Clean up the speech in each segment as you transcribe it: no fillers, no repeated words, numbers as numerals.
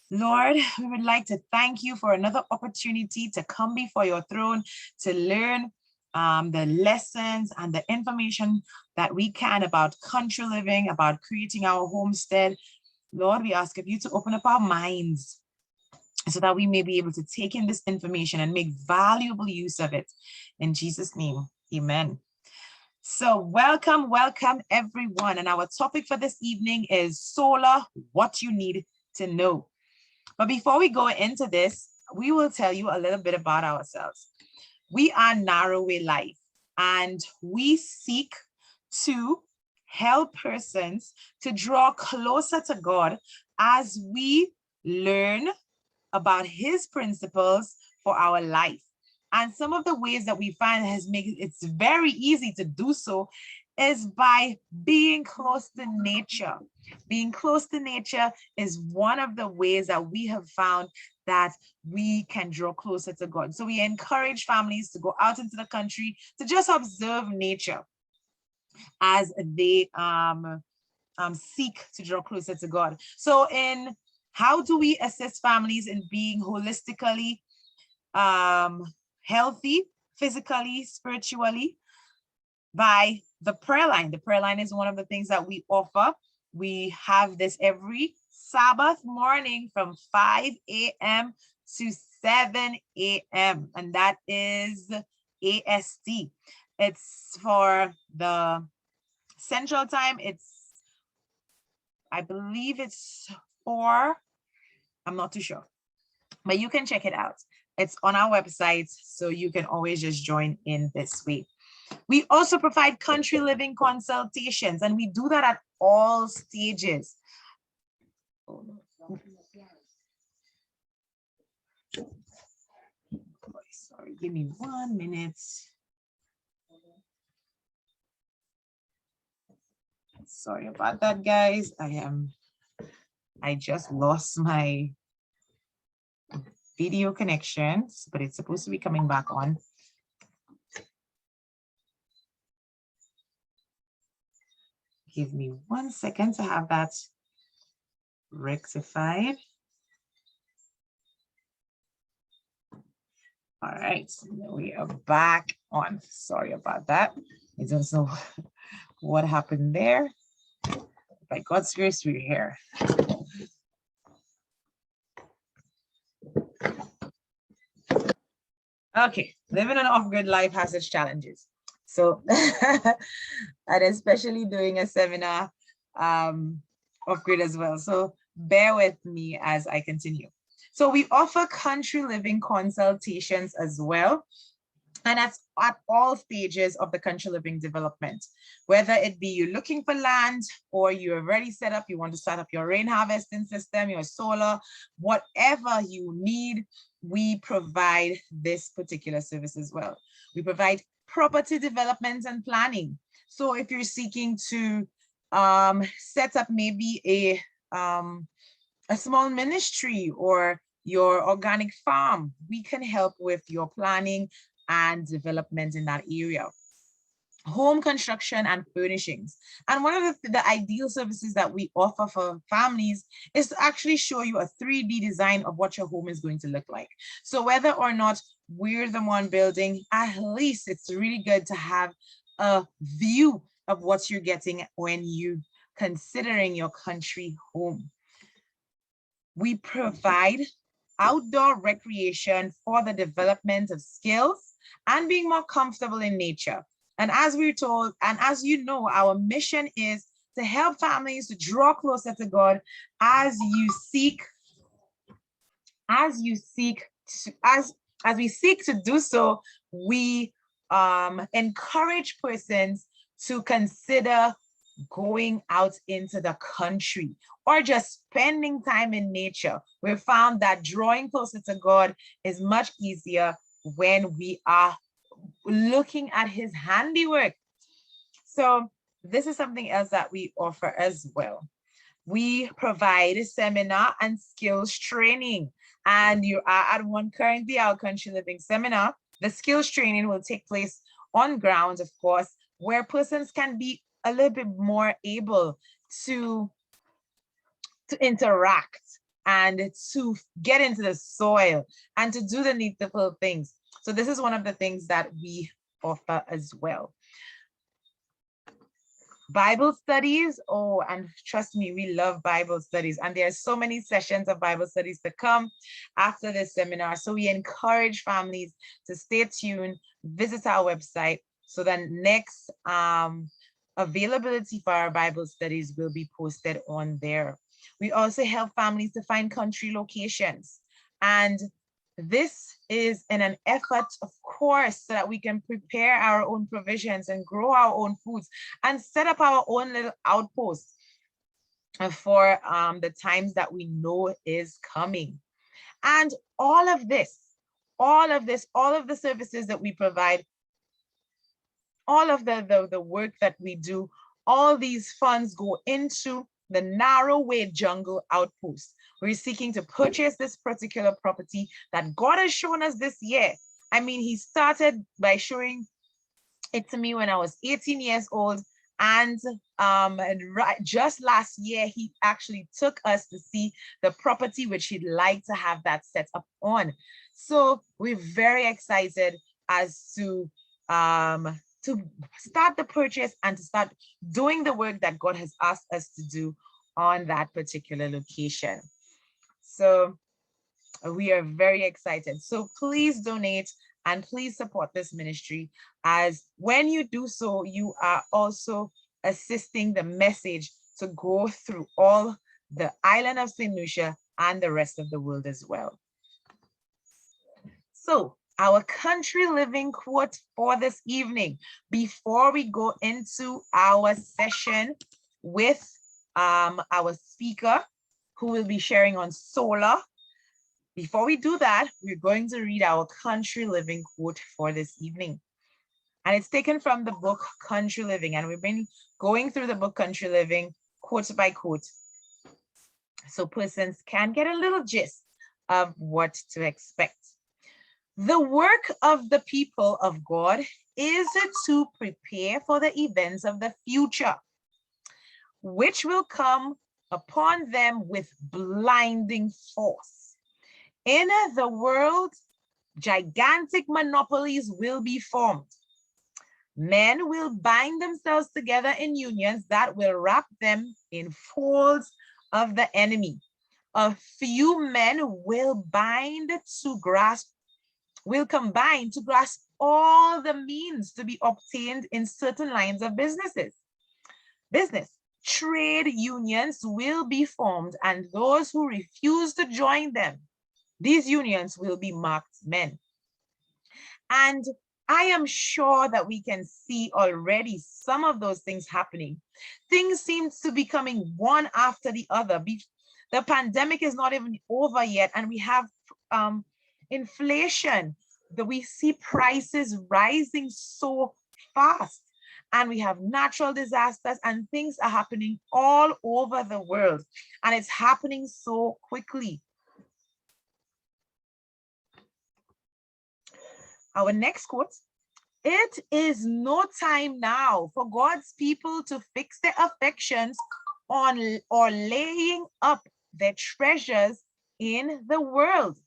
Lord, we would like to thank you for another opportunity to come before your throne to learn the lessons and the information that we can about country living, about creating our homestead. Lord, we ask of you to open up our minds so that we may be able to take in this information and make valuable use of it. In Jesus' name, amen. So welcome everyone. And our topic for this evening is solar, what you need to know. But before we go into this, we will tell you a little bit about ourselves. We are Narrowway Life, and we seek to help persons to draw closer to God as we learn about his principles for our life. And some of the ways that we find has made it's very easy to do so is by being close to nature. Being close to nature is one of the ways that we have found that we can draw closer to God. So we encourage families to go out into the country to just observe nature as they seek to draw closer to God. So in how do we assist families in being holistically healthy, physically, spiritually? By the prayer line. The prayer line is one of the things that we offer. We have this every Sabbath morning from 5 a.m. to 7 a.m. and that is AST. It's for the Central Time. I believe it's 4. I'm not too sure, but you can check it out. It's on our website, so you can always just join in this way. We also provide country living consultations, and we do that at all stages. Sorry, give me 1 minute. Sorry about that, guys. I just lost my video connections, but it's supposed to be coming back on. Give me 1 second to have that rectified. All right, we are back on. Sorry about that. I don't know what happened there. By God's grace, we're here. Okay, living an off-grid life has its challenges. So, and especially doing a seminar off-grid as well. So bear with me as I continue. So we offer country living consultations as well. And that's at all stages of the country living development, whether it be you looking for land or you're already set up, you want to start up your rain harvesting system, your solar, whatever you need, we provide this particular service as well. We provide property development and planning. So if you're seeking to set up maybe a small ministry or your organic farm, we can help with your planning and development in that area. Home construction and furnishings. And one of the ideal services that we offer for families is to actually show you a 3D design of what your home is going to look like. So whether or not we're the one building, at least it's really good to have a view of what you're getting when you're considering your country home. We provide outdoor recreation for the development of skills and being more comfortable in nature. And as we're told, and as you know, our mission is to help families to draw closer to God as we seek to do so. We encourage persons to consider going out into the country or just spending time in nature. We found that drawing closer to God is much easier when we are looking at his handiwork. So this is something else that we offer as well. We provide seminar and skills training, and you are at one currently, our country living seminar. The skills training will take place on grounds, of course, where persons can be a little bit more able to interact and to get into the soil and to do the needful things. So this is one of the things that we offer as well. Bible studies, oh, and trust me, we love Bible studies, and there are so many sessions of Bible studies to come after this seminar. So we encourage families to stay tuned, visit our website, so that next availability for our Bible studies will be posted on there. We also help families to find country locations, and this is in an effort, of course, so that we can prepare our own provisions and grow our own foods and set up our own little outposts for the times that we know is coming. And all of the services that we provide, all of the work that we do, all these funds go into the narrow way jungle outpost. We're seeking to purchase this particular property that God has shown us this year. I mean, he started by showing it to me when I was 18 years old. And just last year, he actually took us to see the property which he'd like to have that set up on. So we're very excited as to start the purchase and to start doing the work that God has asked us to do on that particular location. So we are very excited. So please donate and please support this ministry, as when you do so, you are also assisting the message to go through all the island of St. Lucia and the rest of the world as well. So our country living quote for this evening, before we go into our session with our speaker, who will be sharing on solar. Before we do that, we're going to read our country living quote for this evening. And it's taken from the book Country Living. And we've been going through the book Country Living quote by quote, so persons can get a little gist of what to expect. The work of the people of God is to prepare for the events of the future, which will come upon them with blinding force. In the world, gigantic monopolies will be formed. Men will bind themselves together in unions that will wrap them in folds of the enemy. A few men will combine to grasp all the means to be obtained in certain lines of business. Trade unions will be formed, and those who refuse to join them, these unions will be marked men. And I am sure that we can see already some of those things happening. Things seem to be coming one after the other. The pandemic is not even over yet, and we have inflation, that we see prices rising so fast. And we have natural disasters, and things are happening all over the world, and it's happening so quickly. Our next quote: it is no time now for God's people to fix their affections on or laying up their treasures in the world.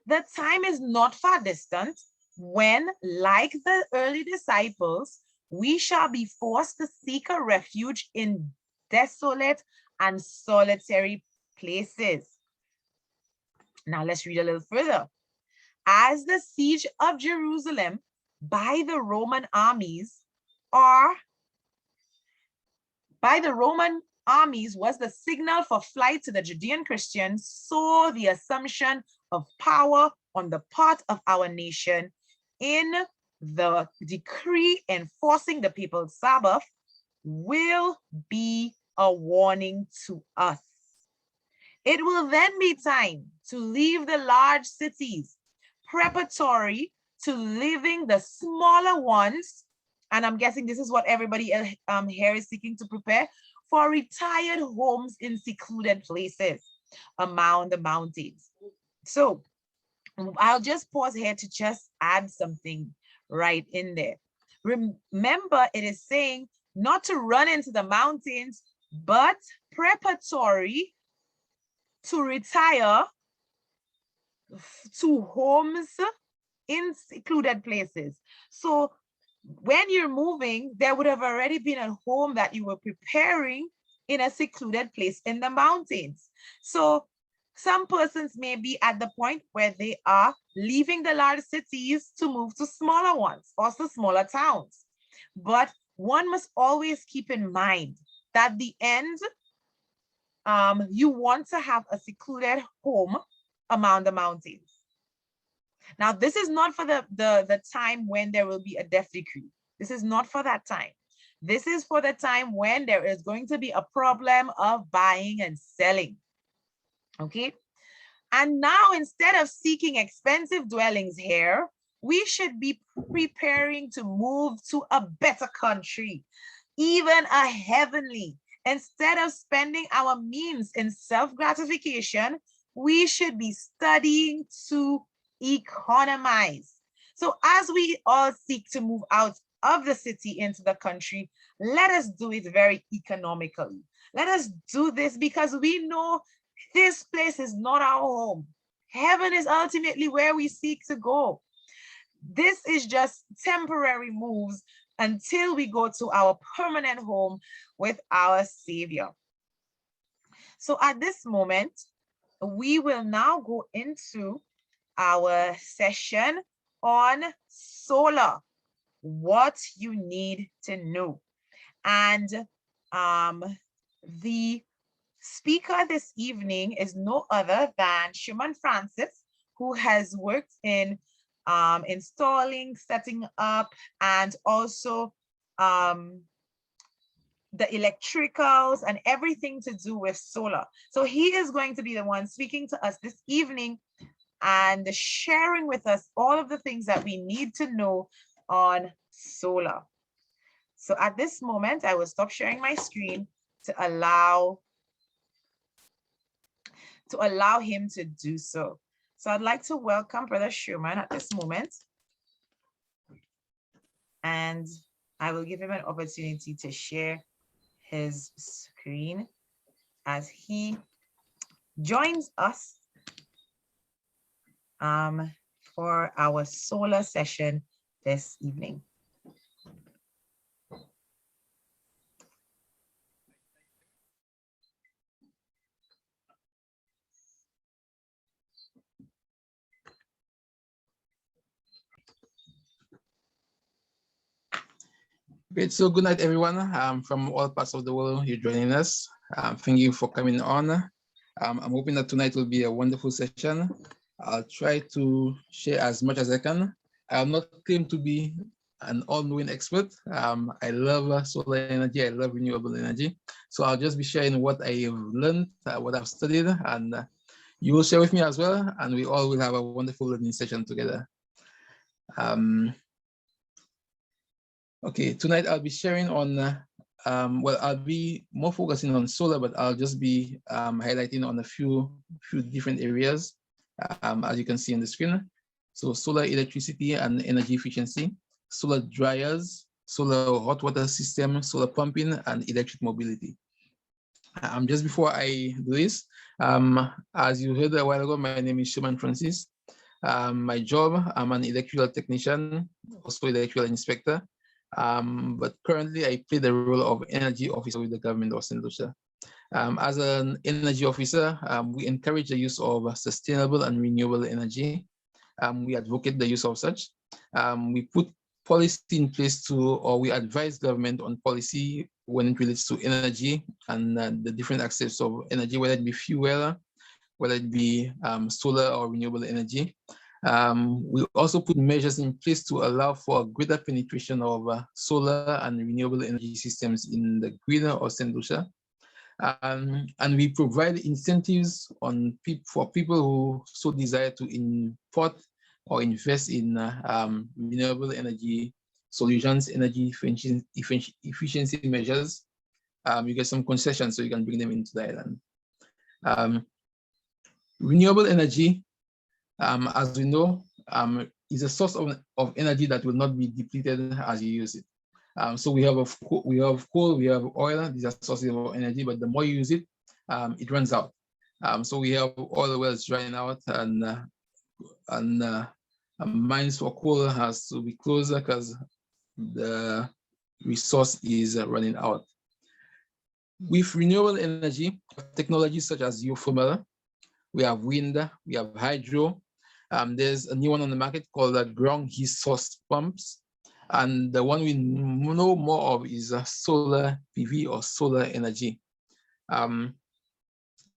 The time is not far distant when, like the early disciples, we shall be forced to seek a refuge in desolate and solitary places. Now let's read a little further. As the siege of Jerusalem by the Roman armies was the signal for flight to the Judean Christians, so the assumption of power on the part of our nation in the decree enforcing the people's Sabbath will be a warning to us. It will then be time to leave the large cities, preparatory to leaving the smaller ones. And I'm guessing this is what everybody here is seeking to prepare for: retired homes in secluded places among the mountains. So I'll just pause here to just add something right in there. Remember, it is saying not to run into the mountains, but preparatory to retire to homes in secluded places. So when you're moving, there would have already been a home that you were preparing in a secluded place in the mountains. So some persons may be at the point where they are leaving the large cities to move to smaller ones or to smaller towns. But one must always keep in mind that the end, you want to have a secluded home among the mountains. Now, this is not for the time when there will be a death decree. This is not for that time. This is for the time when there is going to be a problem of buying and selling. Okay. And now, instead of seeking expensive dwellings here, we should be preparing to move to a better country, even a heavenly. Instead of spending our means in self-gratification, we should be studying to economize. So as we all seek to move out of the city into the country, let us do it very economically. Let us do this because we know this place is not our home. Heaven is ultimately where we seek to go. This is just temporary moves until we go to our permanent home with our Savior. So at this moment, we will now go into our session on solar, what you need to know. And the speaker this evening is no other than Shurman Francis, who has worked in installing, setting up, and also the electricals and everything to do with solar. So he is going to be the one speaking to us this evening and sharing with us all of the things that we need to know on solar. So at this moment, I will stop sharing my screen to allow him to do so. So I'd like to welcome Brother Shurman at this moment. And I will give him an opportunity to share his screen as he joins us for our solar session this evening. Great. So good night, everyone. From all parts of the world, you're joining us. Thank you for coming on. I'm hoping that tonight will be a wonderful session. I'll try to share as much as I can. I'll not claim to be an all-knowing expert. I love solar energy. I love renewable energy. So I'll just be sharing what I have learned, what I've studied, and you will share with me as well. And we all will have a wonderful learning session together. Okay, tonight I'll be sharing on, well, I'll be more focusing on solar, but I'll just be highlighting on a few different areas, as you can see on the screen. So solar electricity and energy efficiency, solar dryers, solar hot water system, solar pumping, and electric mobility. Just before I do this, as you heard a while ago, my name is Shurman Francis. My job, I'm an electrical technician, also electrical inspector. But currently I play the role of energy officer with the government of St. Lucia. As an energy officer, we encourage the use of sustainable and renewable energy. We advocate the use of such. We put policy in place or we advise government on policy when it relates to energy and the different aspects of energy, whether it be fuel, whether it be solar or renewable energy. We also put measures in place to allow for a greater penetration of solar and renewable energy systems in the grid of St. Lucia. And we provide incentives for people who so desire to import or invest in renewable energy solutions, energy efficiency measures. You get some concessions so you can bring them into the island. Renewable energy, as we know, is a source of energy that will not be depleted as you use it. So we have coal, we have oil. These are sources of energy, but the more you use it, it runs out. So we have all the wells drying out, and mines for coal has to be closed because the resource is running out. With renewable energy, technologies such as geothermal, we have wind, we have hydro. There's a new one on the market called ground heat source pumps. And the one we know more of is solar PV or solar energy.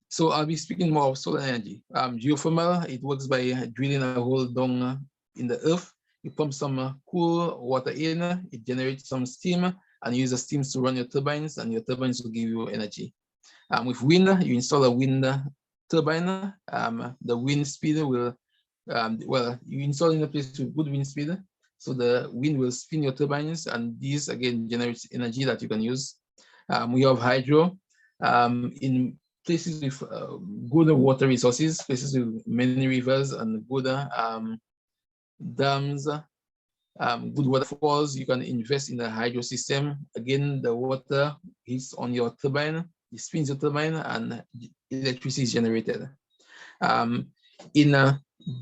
So I'll be speaking more of solar energy. Geothermal, it works by drilling a hole down in the earth. You pump some cool water in, it generates some steam, and you use the steam to run your turbines, and your turbines will give you energy. With wind, you install a wind turbine. The wind speed will, well, you install in a place with good wind speed, so the wind will spin your turbines, and these again generates energy that you can use. We have hydro. In places with good water resources, places with many rivers and good dams, good waterfalls, you can invest in a hydro system. Again, the water hits on your turbine, it spins your turbine, and electricity is generated. In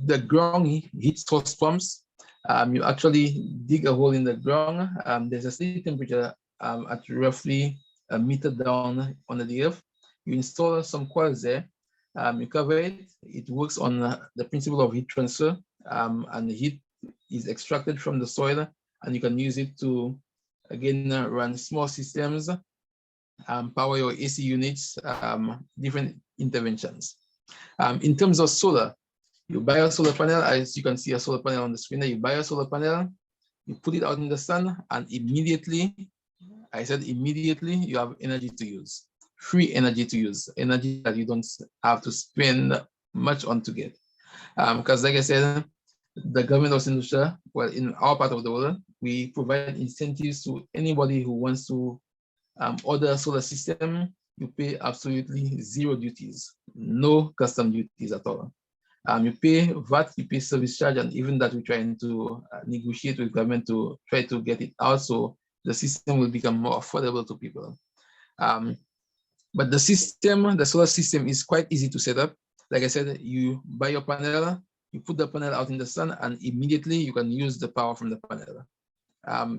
the ground heat source pumps, you actually dig a hole in the ground. There's a steady temperature at roughly a meter down under the earth. You install some coils there, you cover it. It works on the principle of heat transfer, and the heat is extracted from the soil, and you can use it to, again, run small systems, power your AC units, different interventions. In terms of solar, you buy a solar panel, as you can see a solar panel on the screen there. You buy a solar panel, you put it out in the sun, and immediately, I said immediately, you have energy to use. Free energy to use, energy that you don't have to spend much on to get. Because like I said, the government of Indonesia, well, in our part of the world, we provide incentives to anybody who wants to order a solar system. You pay absolutely zero duties, no custom duties at all. You pay VAT, you pay service charge, and even that we're trying to negotiate with government to try to get it out so the system will become more affordable to people. But the system, the solar system, is quite easy to set up. Like I said, you buy your panel, you put the panel out in the sun, and immediately you can use the power from the panel.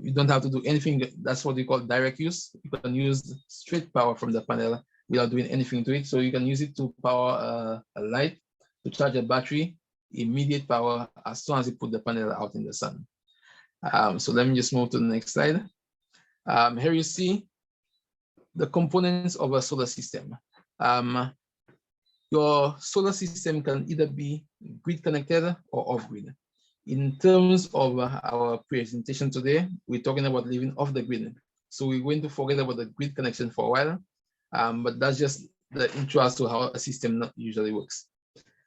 You don't have to do anything. That's what we call direct use. You can use straight power from the panel without doing anything to it. So you can use it to power a light, to charge a battery, immediate power as soon as you put the panel out in the sun. So let me just move to the next slide. Here you see the components of a solar system. Your solar system can either be grid connected or off grid. In terms of our presentation today, we're talking about living off the grid. So we're going to forget about the grid connection for a while, but that's just the intro as to how a system usually works.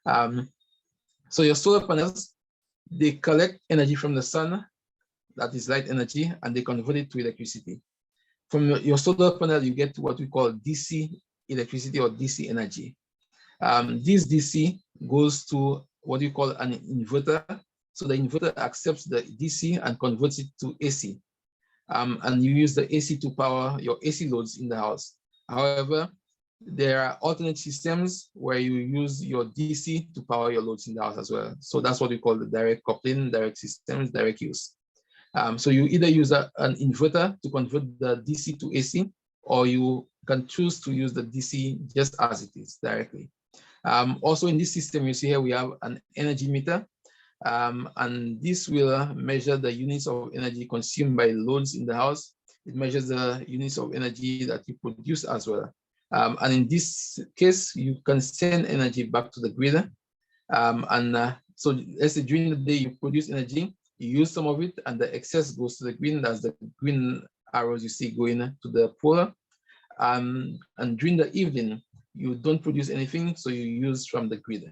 So your solar panels, they collect energy from the sun, that is light energy, and they convert it to electricity. From your solar panel, you get what we call DC electricity or DC energy. This DC goes to what we call an inverter. So the inverter accepts the DC and converts it to AC. And you use the AC to power your AC loads in the house. However, there are alternate systems where you use your DC to power your loads in the house as well. So that's what we call the direct coupling, direct systems, direct use. So you either use an inverter to convert the DC to AC, or you can choose to use the DC just as it is directly. Also in this system, you see here, we have an energy meter, and this will measure the units of energy consumed by loads in the house. It measures the units of energy that you produce as well. And in this case, you can send energy back to the grid. So let's say during the day you produce energy, you use some of it, and the excess goes to the green. That's the green arrows you see going to the pole. And during the evening, you don't produce anything, so you use from the grid.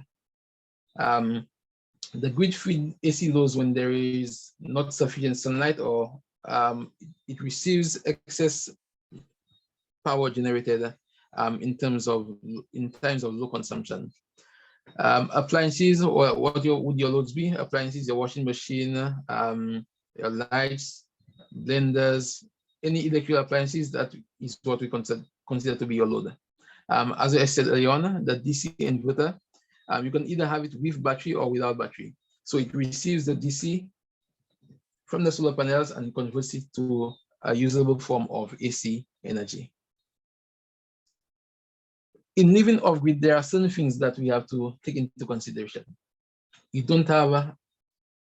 The grid feed AC loads when there is not sufficient sunlight, or it receives excess power generated in times of low consumption. Appliances, or what would your loads be? Appliances, your washing machine, your lights, blenders, any electrical appliances, that is what we consider to be your load. As I said earlier on, the DC inverter, you can either have it with battery or without battery. So it receives the DC from the solar panels and converts it to a usable form of AC energy. In living off-grid, there are certain things that we have to take into consideration. You don't have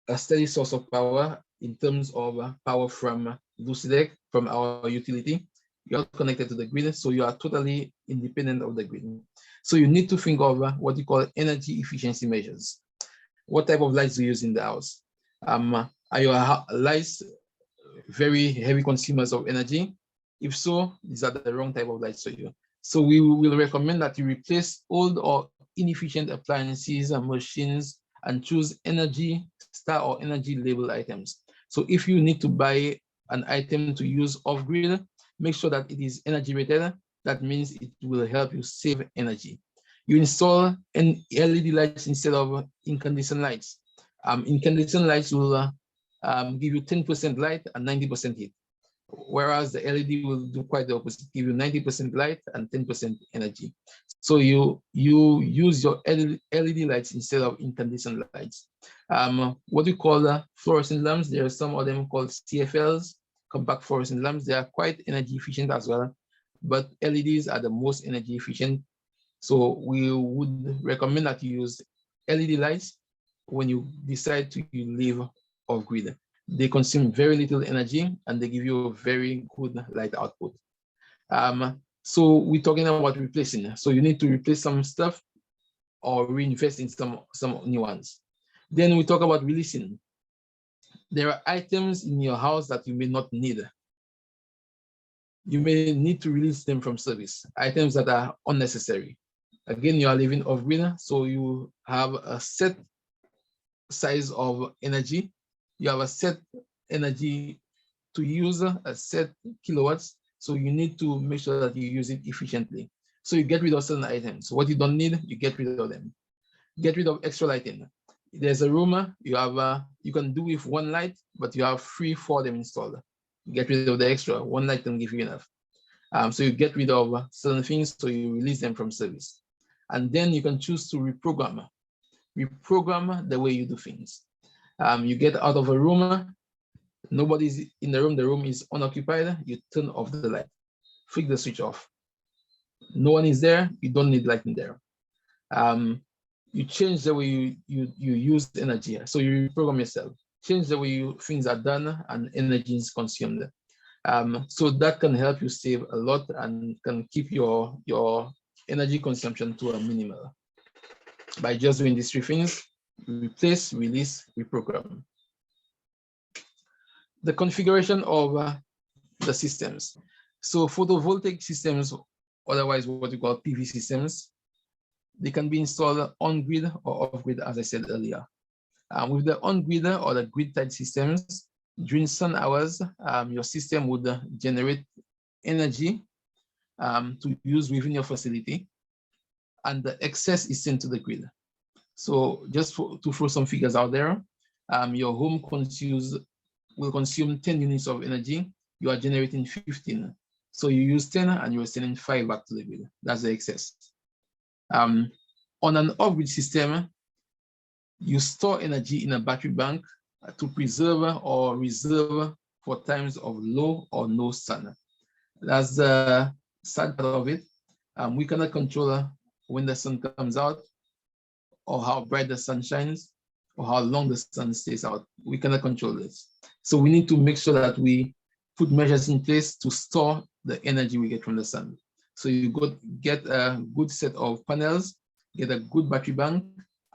a steady source of power in terms of power from Lucidec, from our utility. You're not connected to the grid, so you are totally independent of the grid. So you need to think of what you call energy efficiency measures. What type of lights do you use in the house? Are your lights very heavy consumers of energy? If so, these are the wrong type of lights for you. So we will recommend that you replace old or inefficient appliances and machines and choose energy star or energy label items. So if you need to buy an item to use off-grid, make sure that it is energy rated. That means it will help you save energy. You install an LED lights instead of incandescent lights. Incandescent lights will give you 10% light and 90% heat, whereas the LED will do quite the opposite, give you 90% light and 10% energy. So you use your LED lights instead of incandescent lights. What we call fluorescent lamps, there are some of them called CFLs, compact fluorescent lamps. They are quite energy efficient as well, but LEDs are the most energy efficient. So we would recommend that you use LED lights when you decide to live off-grid. They consume very little energy and they give you a very good light output. So we're talking about replacing. So you need to replace some stuff or reinvest in some new ones. Then we talk about releasing. There are items in your house that you may not need. You may need to release them from service, items that are unnecessary. Again, you are living off-grid, so you have a set size of energy. You have a set energy to use, a set kilowatts. So you need to make sure that you use it efficiently. So you get rid of certain items. What you don't need, you get rid of them. Get rid of extra lighting. There's a room you have, you can do with one light, but you have 3-4 them installed. Get rid of the extra. One light can give you enough. So you get rid of certain things, so you release them from service. And then you can choose to reprogram the way you do things. You get out of a room, nobody's in the room is unoccupied, you turn off the light, flick the switch off. No one is there, you don't need light in there. You change the way you use energy. So you reprogram yourself, change the way things are done and energy is consumed. So that can help you save a lot and can keep your energy consumption to a minimal. By just doing these 3 things: replace, release, reprogram. The configuration of the systems. So photovoltaic systems, otherwise what we call PV systems, they can be installed on-grid or off-grid, as I said earlier. With the on-grid or the grid-tied systems, during sun hours, your system would generate energy to use within your facility, and the excess is sent to the grid. So just to throw some figures out there, your home will consume 10 units of energy. You are generating 15. So you use 10 and you're sending 5 back to the grid. That's the excess. On an off-grid system, you store energy in a battery bank to preserve or reserve for times of low or no sun. That's the sad part of it. We cannot control when the sun comes out, or how bright the sun shines, or how long the sun stays out. We cannot control this. So we need to make sure that we put measures in place to store the energy we get from the sun. So you get a good set of panels, get a good battery bank,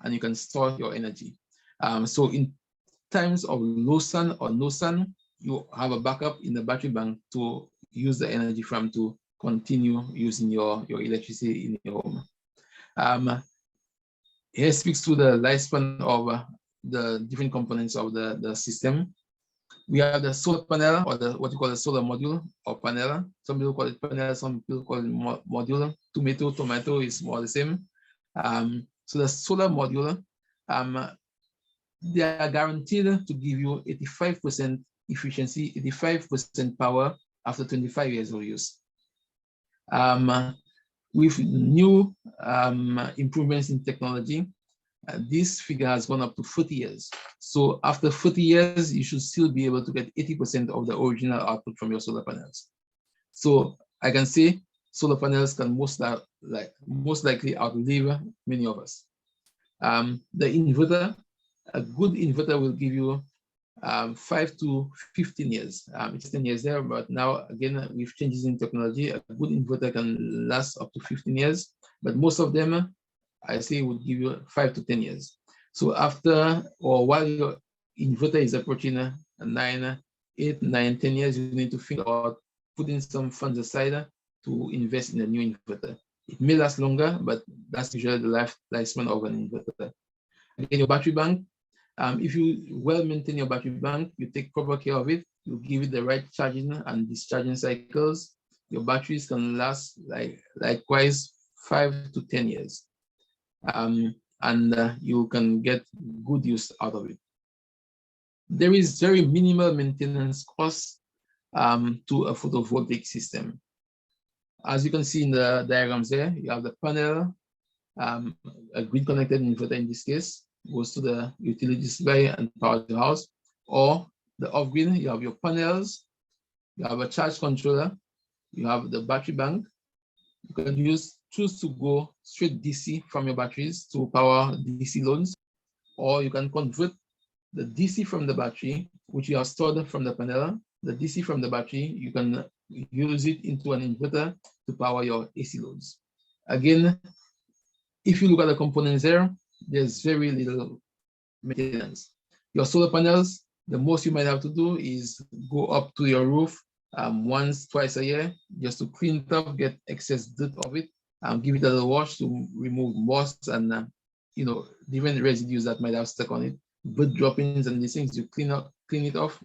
and you can store your energy. So in times of low sun or no sun, you have a backup in the battery bank to use the energy from to continue using your electricity in your home. Here speaks to the lifespan of the different components of the system. We have the solar panel, or what you call the solar module or panel. Some people call it panel, some people call it module. Tomato is more the same. So the solar module, they are guaranteed to give you 85% efficiency, 85% power after 25 years of use. With new improvements in technology, this figure has gone up to 40 years. So after 40 years, you should still be able to get 80% of the original output from your solar panels. So I can say solar panels can most likely outlive many of us. The inverter, a good inverter will give you 5 to 15 years. It's 10 years there, but now again, with changes in technology, a good inverter can last up to 15 years, but most of them, I say, would give you 5 to 10 years. So after, or while your inverter is approaching 8, 9, 10 years, you need to think about putting some funds aside to invest in a new inverter. It may last longer, but that's usually the lifespan of an inverter. Again, your battery bank, if you well maintain your battery bank, you take proper care of it, you give it the right charging and discharging cycles, your batteries can last likewise 5 to 10 years. And you can get good use out of it. There is very minimal maintenance cost to a photovoltaic system. As you can see in the diagrams there, you have the panel, a grid-connected inverter in this case, goes to the utility supply and power the house, or the off-grid, you have your panels, you have a charge controller, you have the battery bank. You can choose to go straight DC from your batteries to power DC loads, or you can convert the DC from the battery, which you have stored from the panel, the DC from the battery, you can use it into an inverter to power your AC loads. Again, if you look at the components there, there's very little maintenance. Your solar panels, the most you might have to do is go up to your roof once, twice a year, just to clean it up, get excess dirt of it, and give it a little wash to remove moss and different residues that might have stuck on it. Bird droppings and these things, you clean it off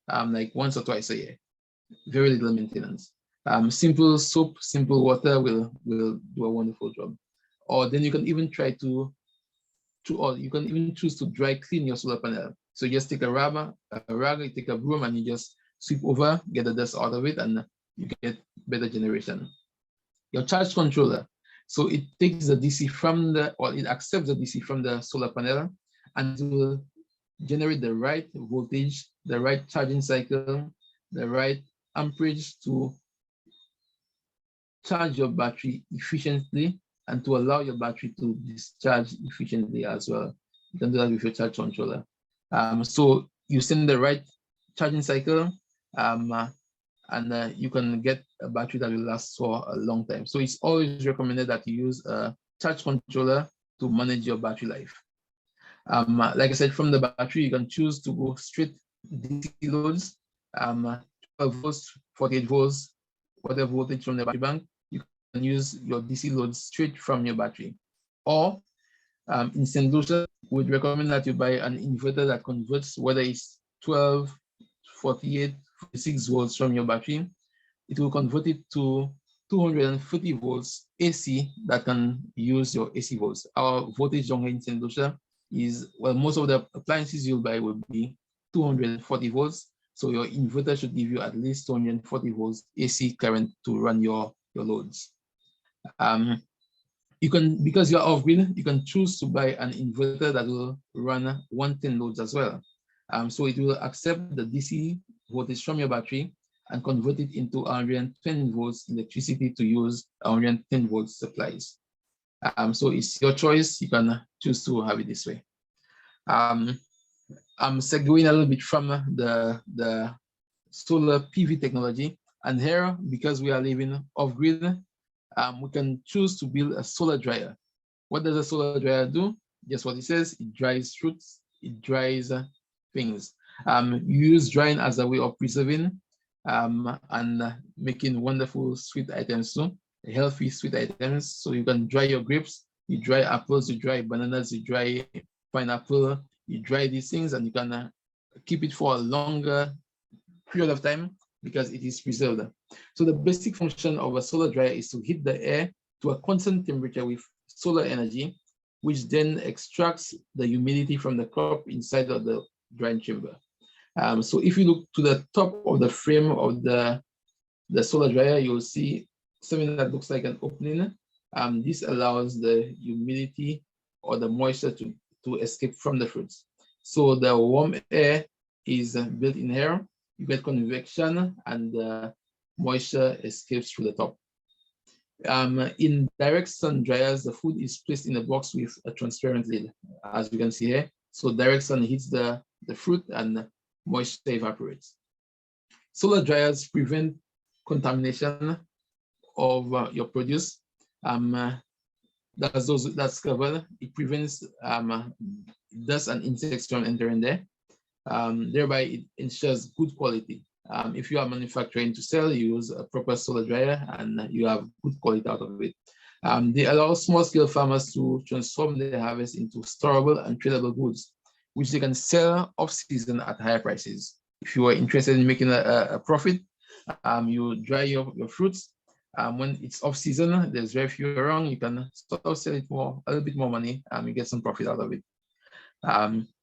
like once or twice a year. Very little maintenance. Simple soap, simple water will do a wonderful job. Or then you can even choose to dry clean your solar panel. So you just take a rag, you take a broom, and you just sweep over, get the dust out of it, and you get better generation. Your charge controller. So it takes the DC it accepts the DC from the solar panel, and it will generate the right voltage, the right charging cycle, the right amperage to charge your battery efficiently and to allow your battery to discharge efficiently as well. You can do that with your charge controller. So you send the right charging cycle, and you can get a battery that will last for a long time. So it's always recommended that you use a charge controller to manage your battery life. Like I said, from the battery, you can choose to go straight DC loads, 12 volts, 48 volts, whatever voltage from the battery bank. You can use your DC loads straight from your battery. Or in St. Lucia, we would recommend that you buy an inverter that converts, whether it's 12, 48, 46 volts from your battery. It will convert it to 240 volts AC that can use your AC volts. Our voltage down here in St. Lucia is, well, most of the appliances you'll buy will be 240 volts. So your inverter should give you at least 240 volts AC current to run your loads. You can, because you're off-grid, you can choose to buy an inverter that will run 110 loads as well. So it will accept the DC voltage from your battery and convert it into 110 volts electricity to use 110 volts supplies. So it's your choice. You can choose to have it this way. I'm segueing a little bit from the solar PV technology. And here, because we are living off-grid, we can choose to build a solar dryer. What does a solar dryer do? Just what it says, it dries fruits, it dries things. You use drying as a way of preserving and making wonderful sweet items too, healthy sweet items. So you can dry your grapes, you dry apples, you dry bananas, you dry pineapple, you dry these things, and you can keep it for a longer period of time because it is preserved. So the basic function of a solar dryer is to heat the air to a constant temperature with solar energy, which then extracts the humidity from the crop inside of the drying chamber. So if you look to the top of the frame of the solar dryer, you'll see something that looks like an opening. This allows the humidity or the moisture to escape from the fruits. So the warm air is built in here. You get convection and the moisture escapes through the top. In direct sun dryers, the food is placed in a box with a transparent lid, as you can see here. So direct sun hits the fruit and moisture evaporates. Solar dryers prevent contamination of your produce. That's covered. It prevents dust and insects from entering there. Thereby, it ensures good quality. If you are manufacturing to sell, you use a proper solar dryer and you have good quality out of it. They allow small-scale farmers to transform their harvest into storable and tradable goods, which they can sell off-season at higher prices. If you are interested in making a profit, you dry your fruits. When it's off-season, there's very few around, you can sort of sell it for a little bit more money, you get some profit out of it.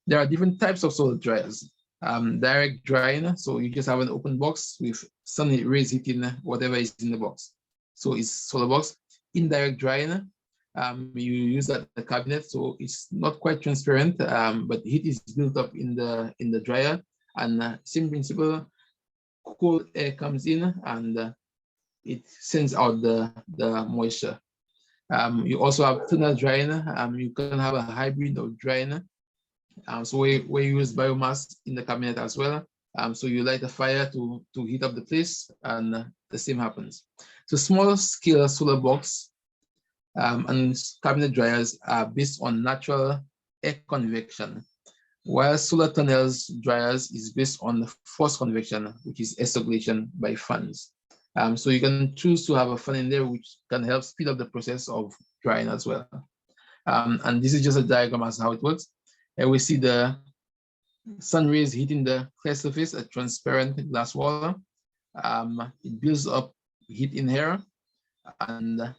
There are different types of solar dryers. Direct drying, so you just have an open box with sun rays hitting whatever is in the box. So it's solar box. Indirect drying, you use that the cabinet, so it's not quite transparent, but heat is built up in the dryer, and same principle, cool air comes in and it sends out the moisture. You also have tunnel drying. You can have a hybrid of drying. So we use biomass in the cabinet as well. So you light a fire to heat up the place, and the same happens. So small scale solar box and cabinet dryers are based on natural air convection, while solar tunnels dryers is based on forced convection, which is air circulation by fans. So you can choose to have a fan in there, which can help speed up the process of drying as well. And this is just a diagram as how it works. And we see the sun rays hitting the clear surface, a transparent glass wall. It builds up heat in here, and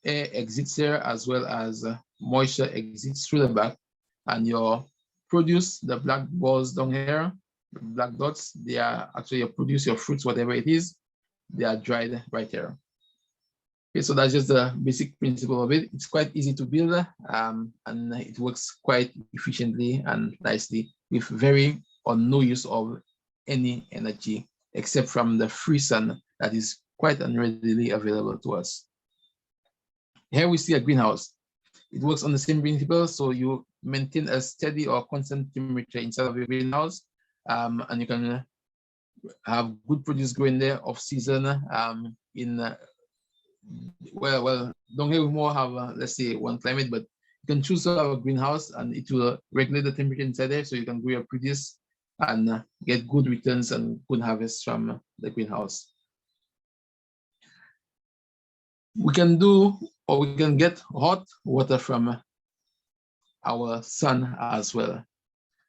air exits here as well as moisture exits through the back. And your produce, the black balls down here, the black dots, they are actually your produce, your fruits, whatever it is, they are dried right here. Okay, so that's just the basic principle of it. It's quite easy to build, and it works quite efficiently and nicely with very or no use of any energy except from the free sun that is quite unreadily available to us. Here we see a greenhouse. It works on the same principle, so you maintain a steady or constant temperature inside of your greenhouse, and you can have good produce growing there off season. Well, down here we more have let's say one climate, but you can choose to have a greenhouse and it will regulate the temperature inside there, so you can grow your produce and get good returns and good harvest from the greenhouse. We can get hot water from our sun as well.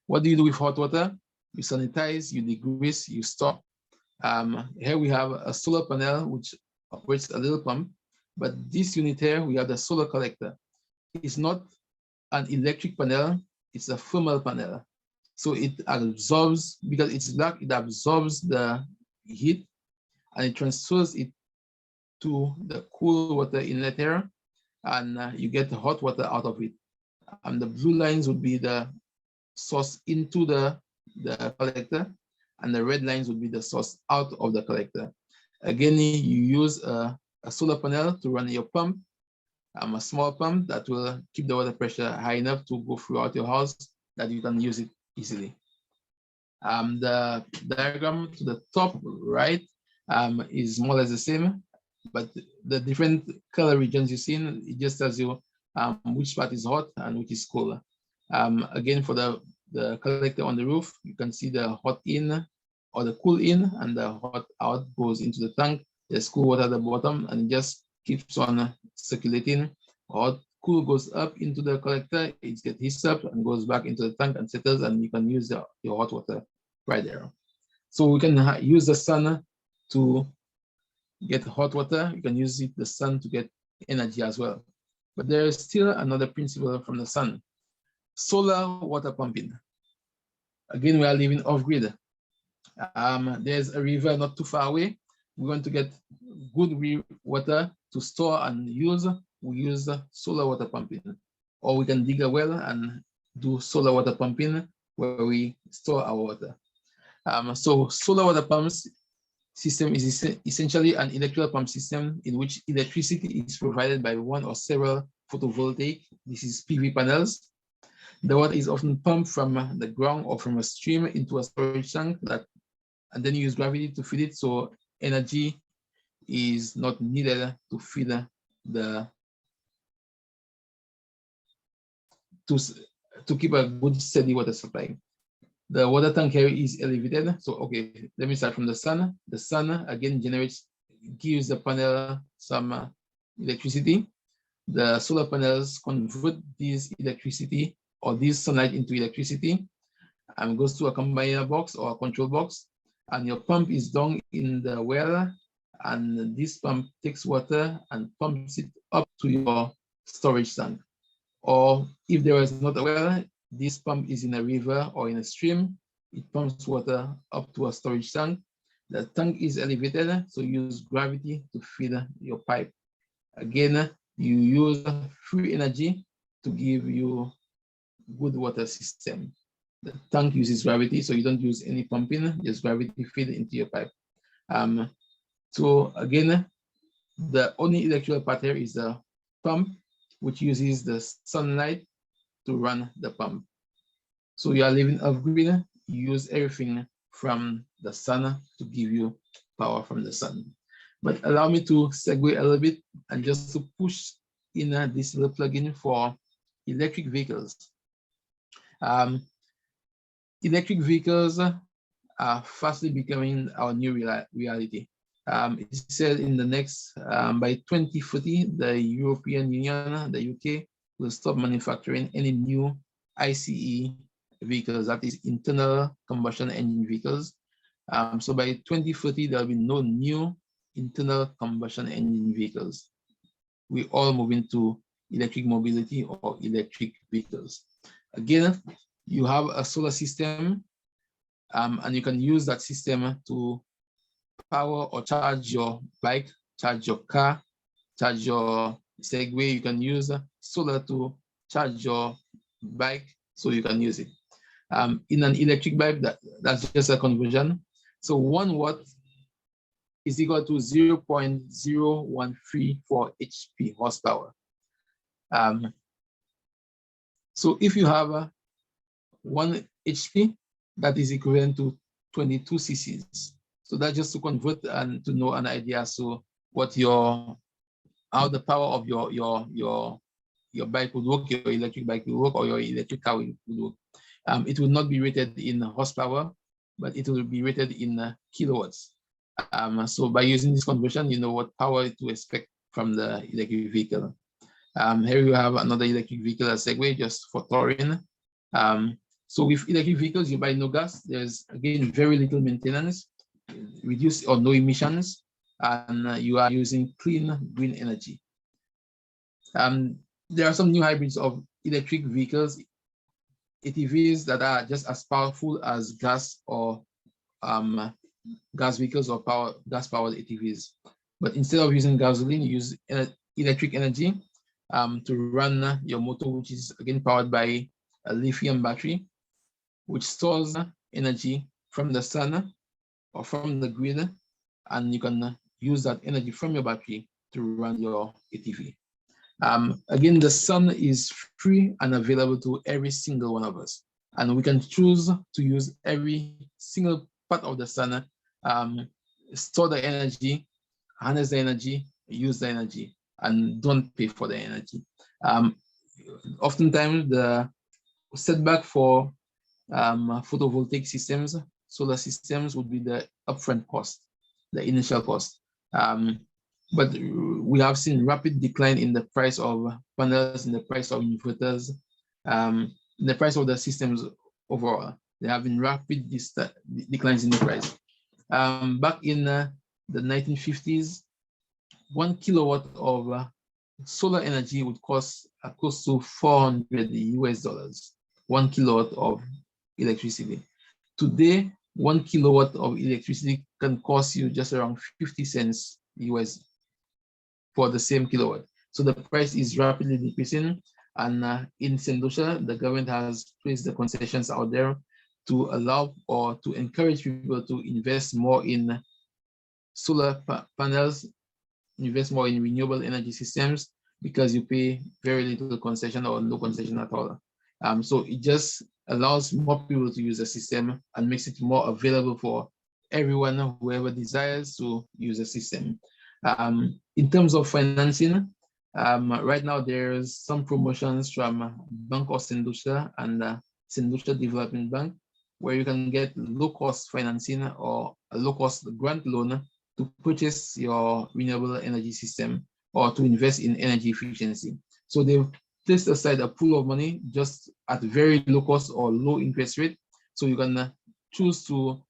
What do you do with hot water? You sanitize, you degrease, you store. Here we have a solar panel which operates a little pump, but this unit here, we have the solar collector. It's not an electric panel, it's a thermal panel. So it absorbs, because it's black, it absorbs the heat and it transfers it to the cool water inlet here, and you get the hot water out of it. And the blue lines would be the source into the collector, and the red lines would be the source out of the collector. Again, you use a solar panel to run your pump, a small pump that will keep the water pressure high enough to go throughout your house that you can use it easily. The diagram to the top right is more or less the same, but the different color regions you see, it just tells you which part is hot and which is cool. Again, for the collector on the roof, you can see the hot in or the cool in, and the hot out goes into the tank. There's cool water at the bottom, and it just keeps on circulating. Hot, cool goes up into the collector, it gets heated up and goes back into the tank and settles, and you can use your hot water right there. So we can use the sun to get hot water. You can use the sun to get energy as well. But there is still another principle from the sun. Solar water pumping. Again, we are living off-grid. There's a river not too far away. We want to get good water to store and use. we use solar water pumping, or we can dig a well and do solar water pumping where we store our water. So solar water pumps system is essentially an electrical pump system in which electricity is provided by one or several photovoltaic, this is PV panels. The water is often pumped from the ground or from a stream into a storage tank and then you use gravity to feed it, so energy is not needed to feed to keep a good steady water supply. The water tank here is elevated. So, okay, let me start from the sun. The sun again gives the panel some electricity. The solar panels convert this electricity or this sunlight into electricity and goes to a combiner box or a control box. And your pump is down in the well, and this pump takes water and pumps it up to your storage tank. Or if there is not a well, this pump is in a river or in a stream, it pumps water up to a storage tank. The tank is elevated, so you use gravity to feed your pipe. Again, you use free energy to give you good water system. The tank uses gravity, so you don't use any pumping, just gravity feed into your pipe. So again, the only electrical part here is the pump, which uses the sunlight to run the pump. So you are living off-grid, you use everything from the sun to give you power from the sun. But allow me to segue a little bit and just to push in this little plugin for electric vehicles. Electric vehicles are fastly becoming our new reality. It said in the next, by 2040, the European Union, the UK, will stop manufacturing any new ICE vehicles, that is internal combustion engine vehicles. So by 2040, there will be no new internal combustion engine vehicles. We all move into electric mobility or electric vehicles. Again, you have a solar system, and you can use that system to power or charge your bike, charge your car, charge your Segway. You can use solar to charge your bike, so you can use it. In an electric bike, that's just a conversion. So 1 watt is equal to 0.0134 HP, horsepower. So if you have 1 HP, that is equivalent to 22 cc's. So that's just to convert and to know an idea. So what how the power of your bike would work, your electric bike will work, or your electric car will work. It will not be rated in horsepower, but it will be rated in kilowatts. So by using this conversion, you know what power to expect from the electric vehicle. Here you have another electric vehicle, a Segway, just for touring. So with electric vehicles, you buy no gas. There's, again, very little maintenance, reduced or no emissions, and you are using clean green energy. There are some new hybrids of electric vehicles, ATVs, that are just as powerful as gas or gas vehicles or gas-powered ATVs. But instead of using gasoline, you use electric energy to run your motor, which is again powered by a lithium battery, which stores energy from the sun or from the grid, and you can use that energy from your battery to run your ATV. Again, the sun is free and available to every single one of us, and we can choose to use every single part of the sun, store the energy, harness the energy, use the energy, and don't pay for the energy. Oftentimes, the setback for photovoltaic systems, solar systems, would be the upfront cost, the initial cost. But we have seen rapid decline in the price of panels, in the price of inverters, in the price of the systems overall. There have been rapid declines in the price. Back in the 1950s, 1 kilowatt of solar energy would cost close to $400 US, 1 kilowatt of electricity. Today, 1 kilowatt of electricity can cost you just around 50 cents US for the same kilowatt. So the price is rapidly decreasing. And in St. Lucia, the government has placed the concessions out there to allow or to encourage people to invest more in solar panels, invest more in renewable energy systems, because you pay very little concession or no concession at all. So it just allows more people to use the system and makes it more available for everyone, whoever desires to use the system. In terms of financing, right now there's some promotions from Bank of St. Lucia and St. Lucia Development Bank, where you can get low-cost financing or a low-cost grant loan to purchase your renewable energy system or to invest in energy efficiency. So they've placed aside a pool of money just at very low cost or low interest rate. So you can choose to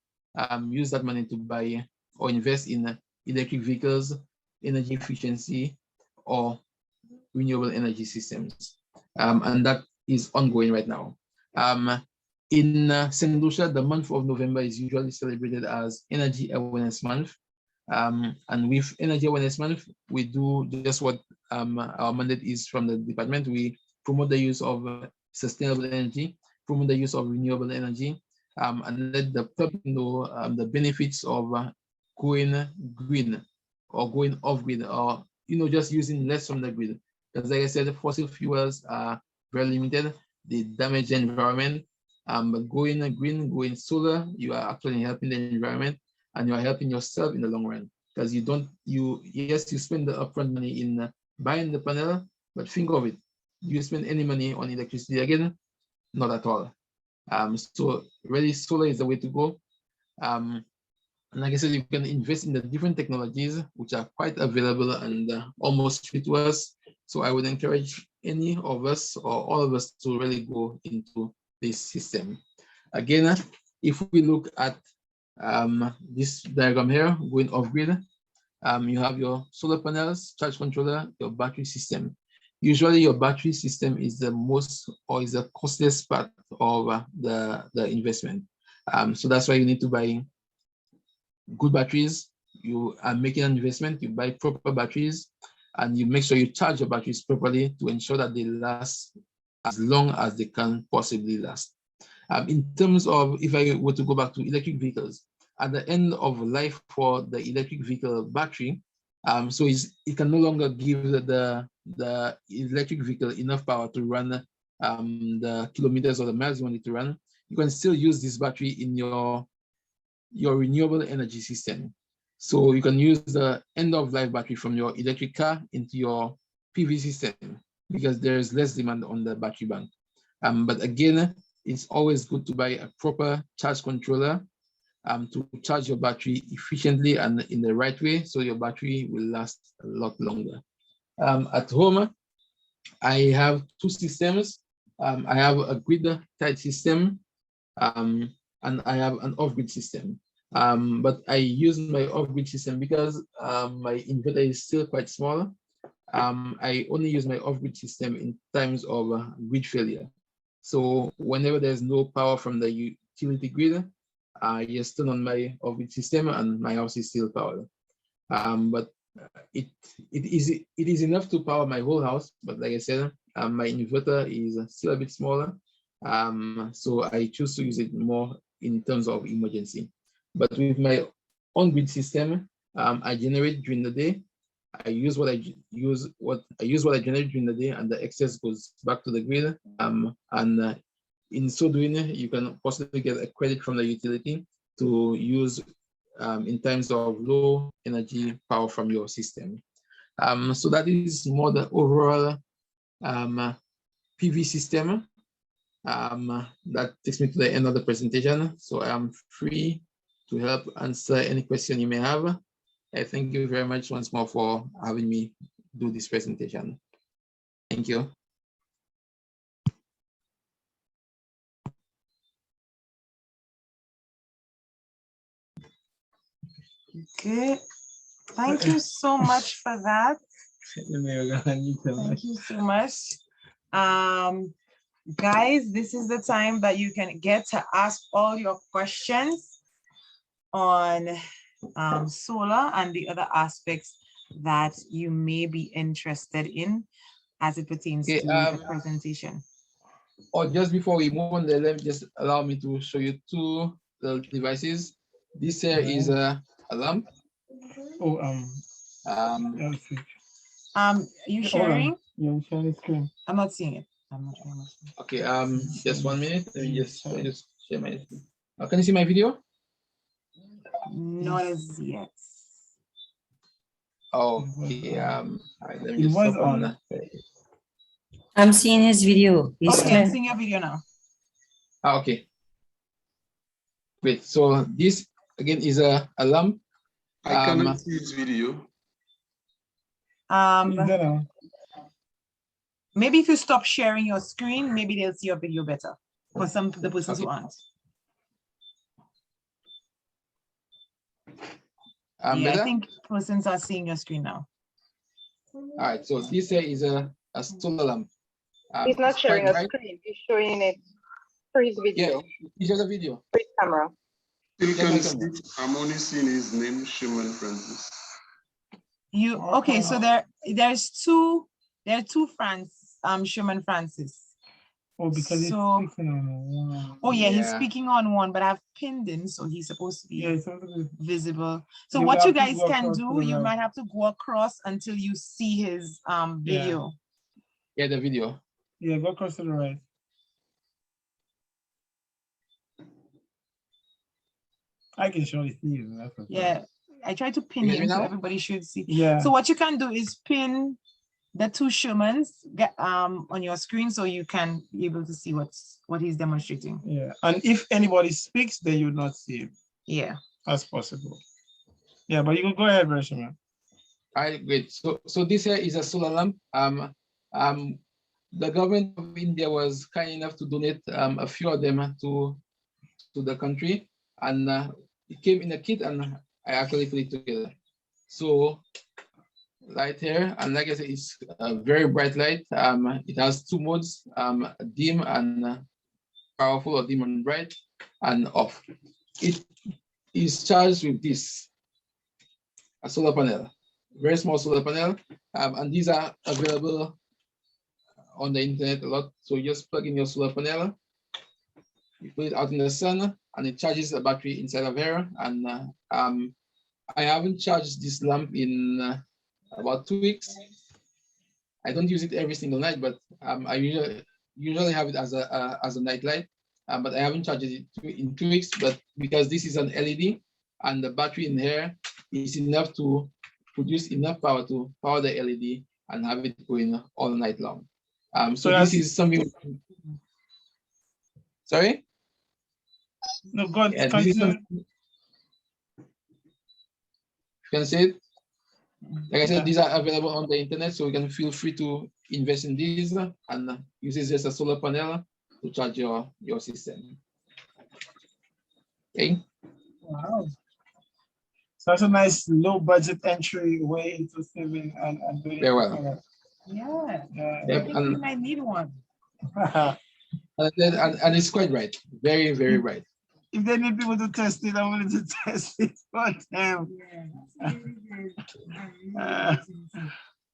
use that money to buy or invest in electric vehicles, energy efficiency, or renewable energy systems. And that is ongoing right now. In St. Lucia, the month of November is usually celebrated as Energy Awareness Month. And with Energy Awareness Month, we do just what our mandate is from the department. We promote the use of sustainable energy, promote the use of renewable energy, and let the public know the benefits of going green or going off grid, or just using less from the grid. Because like I said, fossil fuels are very limited. They damage the environment. But going green, going solar, you are actually helping the environment, and you are helping yourself in the long run, because yes, you spend the upfront money in buying the panel, but think of it, do you spend any money on electricity again? Not at all. So really, solar is the way to go. And like I said, you can invest in the different technologies which are quite available and almost free to us. So I would encourage any of us or all of us to really go into this system. Again, if we look at this diagram here, going off grid, you have your solar panels, charge controller, your battery system. Usually your battery system is the most or is the costliest part of the investment. So that's why you need to buy good batteries. You are making an investment, you buy proper batteries, and you make sure you charge your batteries properly to ensure that they last as long as they can possibly last. In terms of, if I were to go back to electric vehicles, at the end of life for the electric vehicle battery, so it can no longer give the electric vehicle enough power to run the kilometers or the miles you want it to run. You can still use this battery in your renewable energy system. So you can use the end of life battery from your electric car into your PV system, because there's less demand on the battery bank. But again, it's always good to buy a proper charge controller to charge your battery efficiently and in the right way, so your battery will last a lot longer. At home, I have two systems. I have a grid-tied system, and I have an off-grid system. But I use my off-grid system because my inverter is still quite small. I only use my off-grid system in times of grid failure. So whenever there's no power from the utility grid, I just turn on my off-grid system and my house is still powered. But it is enough to power my whole house. But like I said, my inverter is still a bit smaller. So I choose to use it more in terms of emergency. But with my on-grid system, I generate during the day. I use what I generate during the day, and the excess goes back to the grid. In so doing, you can possibly get a credit from the utility to use in times of low energy power from your system. So that is more the overall PV system. That takes me to the end of the presentation. So I am free to help answer any question you may have. I thank you very much once more for having me do this presentation. Thank you. Good. Thank you so much for that. Thank you so much. Guys, this is the time that you can get to ask all your questions on solar and the other aspects that you may be interested in as it pertains Okay, to the presentation. or just before we move on, let me just allow me to show you two little devices. This here is a lamp. Oh, You sharing? Yeah, I'm sharing the screen. I'm not seeing it. I'm not sharing my screen. Okay, just 1 minute. Let me just share my screen. Can you see my video? Not as yet. Okay, all right, let me It just was stop on. on. I'm seeing his video. It's Okay, I'm clear. seeing your video now. Okay. Great. So this again is a lamp. I cannot see his video. Maybe if you stop sharing your screen, maybe they'll see your video better for some of the persons who aren't. Yeah, better? I think persons are seeing your screen now. All right, so this here is a solar lamp. He's not sharing a screen, he's showing it for his video. Yeah, it's just a video. For his camera. You can see, I'm only seeing his name, Schumann Francis. Okay, so there are two Schumann Francis. Oh, because he's speaking on one. Oh yeah, he's speaking on one, but I've pinned him, so he's supposed to be visible. So what you guys can do, you might have to go across until you see his video. Yeah, the video. Yeah, go across to the right. I can surely see you. Yeah, I tried to pin him so everybody should see. Yeah. So what you can do is pin the two Schumanns on your screen so you can be able to see what he's demonstrating. Yeah, and if anybody speaks, then you'll not see him. Yeah, that's possible. Yeah, but you can go ahead, Shurman. All right, great. So this here is a solar lamp. The government of India was kind enough to donate a few of them to the country, and it came in a kit, and I actually put it together. So light here, and like I said, it's a very bright light. It has two modes, dim and powerful, or dim and bright, and off. It is charged with this, a solar panel, very small solar panel, and these are available on the internet a lot. So you just plug in your solar panel, you put it out in the sun, and it charges the battery inside of here. And I haven't charged this lamp in about 2 weeks. I don't use it every single night, but I usually have it as a night light. But I haven't charged it in 2 weeks. But because this is an LED, and the battery in here is enough to produce enough power to power the LED and have it going all night long. So this is something. Sorry. No, go on. Yeah, you can see it. Like I said, these are available on the internet, so you can feel free to invest in these and use it as a solar panel to charge your system. Okay. Wow. So that's a nice low budget entry way into saving and doing. Very well. Yeah. Yep, I think you might need one. and it's quite bright. Very, very bright. If they need people to test it, I'm willing to test it for them.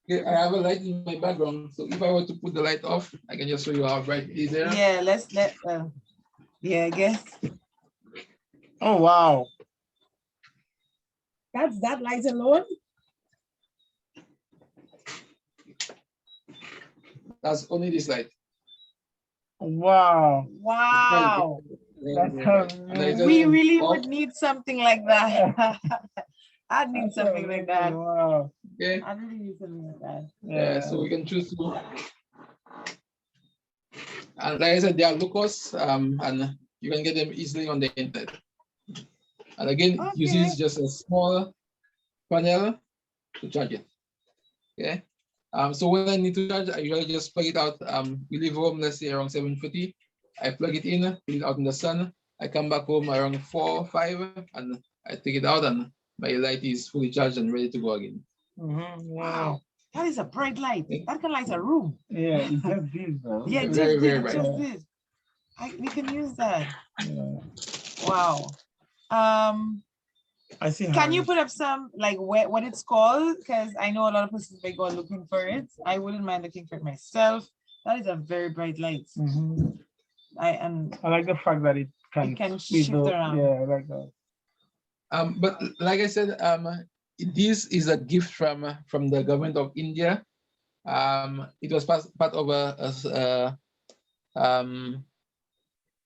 Okay, I have a light in my background, so if I were to put the light off, I can just show you how bright it is there. Yeah, yeah, I guess. Oh wow. That's that light alone? That's only this light. Wow. Wow. We really would need something like that. I'd need something like that. Wow. Okay. I really need something like that. Yeah, so we can choose to. And like I said, they are low cost, and you can get them easily on the internet. And again, it uses just a small panel to charge it. Okay. So when I need to charge, I usually just plug it out. We leave home, let's say around 7:30. I plug it in, put it out in the sun. I come back home around 4 or 5, and I take it out, and my light is fully charged and ready to go again. Wow. That is a bright light. That can light a room. Yeah, it just did, though. Yeah, it very, very just bright. did. We can use that. Yeah. Wow. I see. Can you put up some, like, what it's called? Because I know a lot of persons may go looking for it. I wouldn't mind looking for it myself. That is a very bright light. I like the fact that it can shift around. Yeah, I like that. But like I said, this is a gift from the government of India. It was part of an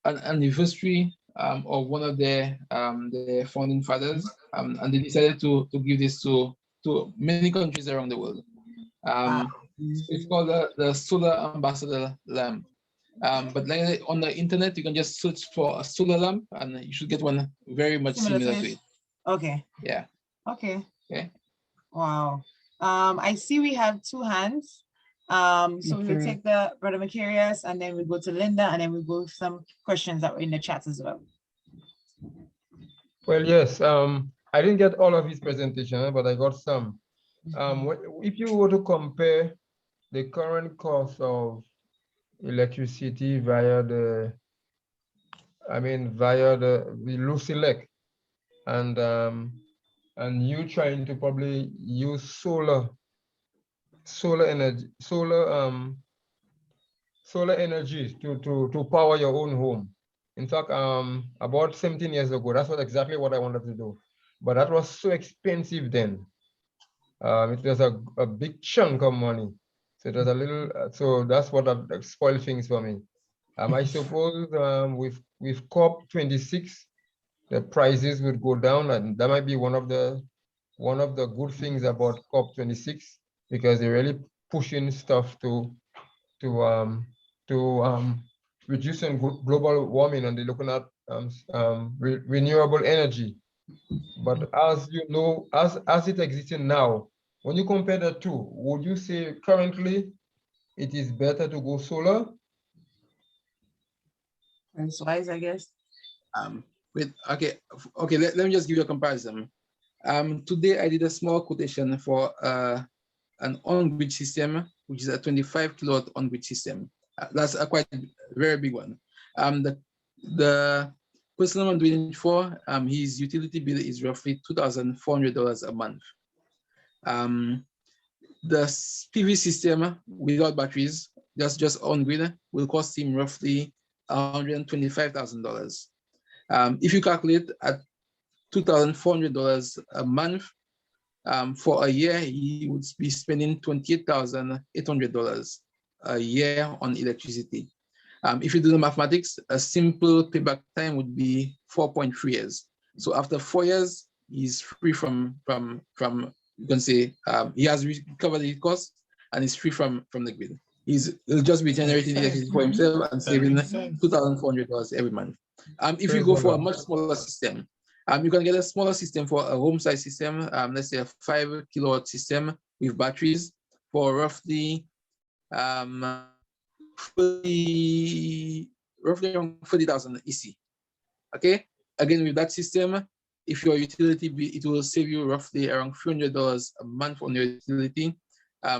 anniversary of one of their founding fathers, and they decided to give this to many countries around the world. It's called the Solar Ambassador Lamp. But like on the internet, you can just search for a solar lamp, and you should get one very much similar to it. Okay. Yeah. Okay. Okay. Wow. I see we have 2 hands. So we will take the Brother Macarius, and then we go to Linda, and then we go with some questions that were in the chat as well. Well, yes. I didn't get all of his presentation, but I got some. If you were to compare the current cost of electricity via the Lucilec, and you trying to probably use solar energy to power your own home. In fact, about 17 years ago, that's exactly what I wanted to do. But that was so expensive then. It was a big chunk of money. So it was a little, so that's what spoiled things for me. I suppose with COP26, the prices would go down, and that might be one of the good things about COP26, because they're really pushing stuff to reducing global warming, and they're looking at renewable energy. But as you know, as it exists now, when you compare the two, would you say currently it is better to go solar? That's wise, I guess. Okay. Let me just give you a comparison. Today I did a small quotation for an on-grid system, which is a 25 kilowatt on-grid system. That's a quite very big one. The person I'm doing it for, his utility bill is roughly $2,400 a month. The PV system without batteries, just on-grid, will cost him roughly $125,000. If you calculate at $2,400 a month, for a year, he would be spending $28,800 a year on electricity. If you do the mathematics, a simple payback time would be 4.3 years. So after 4 years, he's free from you can say, he has recovered the cost and is free from the grid. He'll just be generating electricity for himself and saving $2,400 every month. If you go for a much smaller system, you can get a smaller system for a home size system, let's say a 5 kilowatt system with batteries for roughly around 40,000 EC. Okay, again with that system, if your utility bill, it will save you roughly around $300 a month on your utility.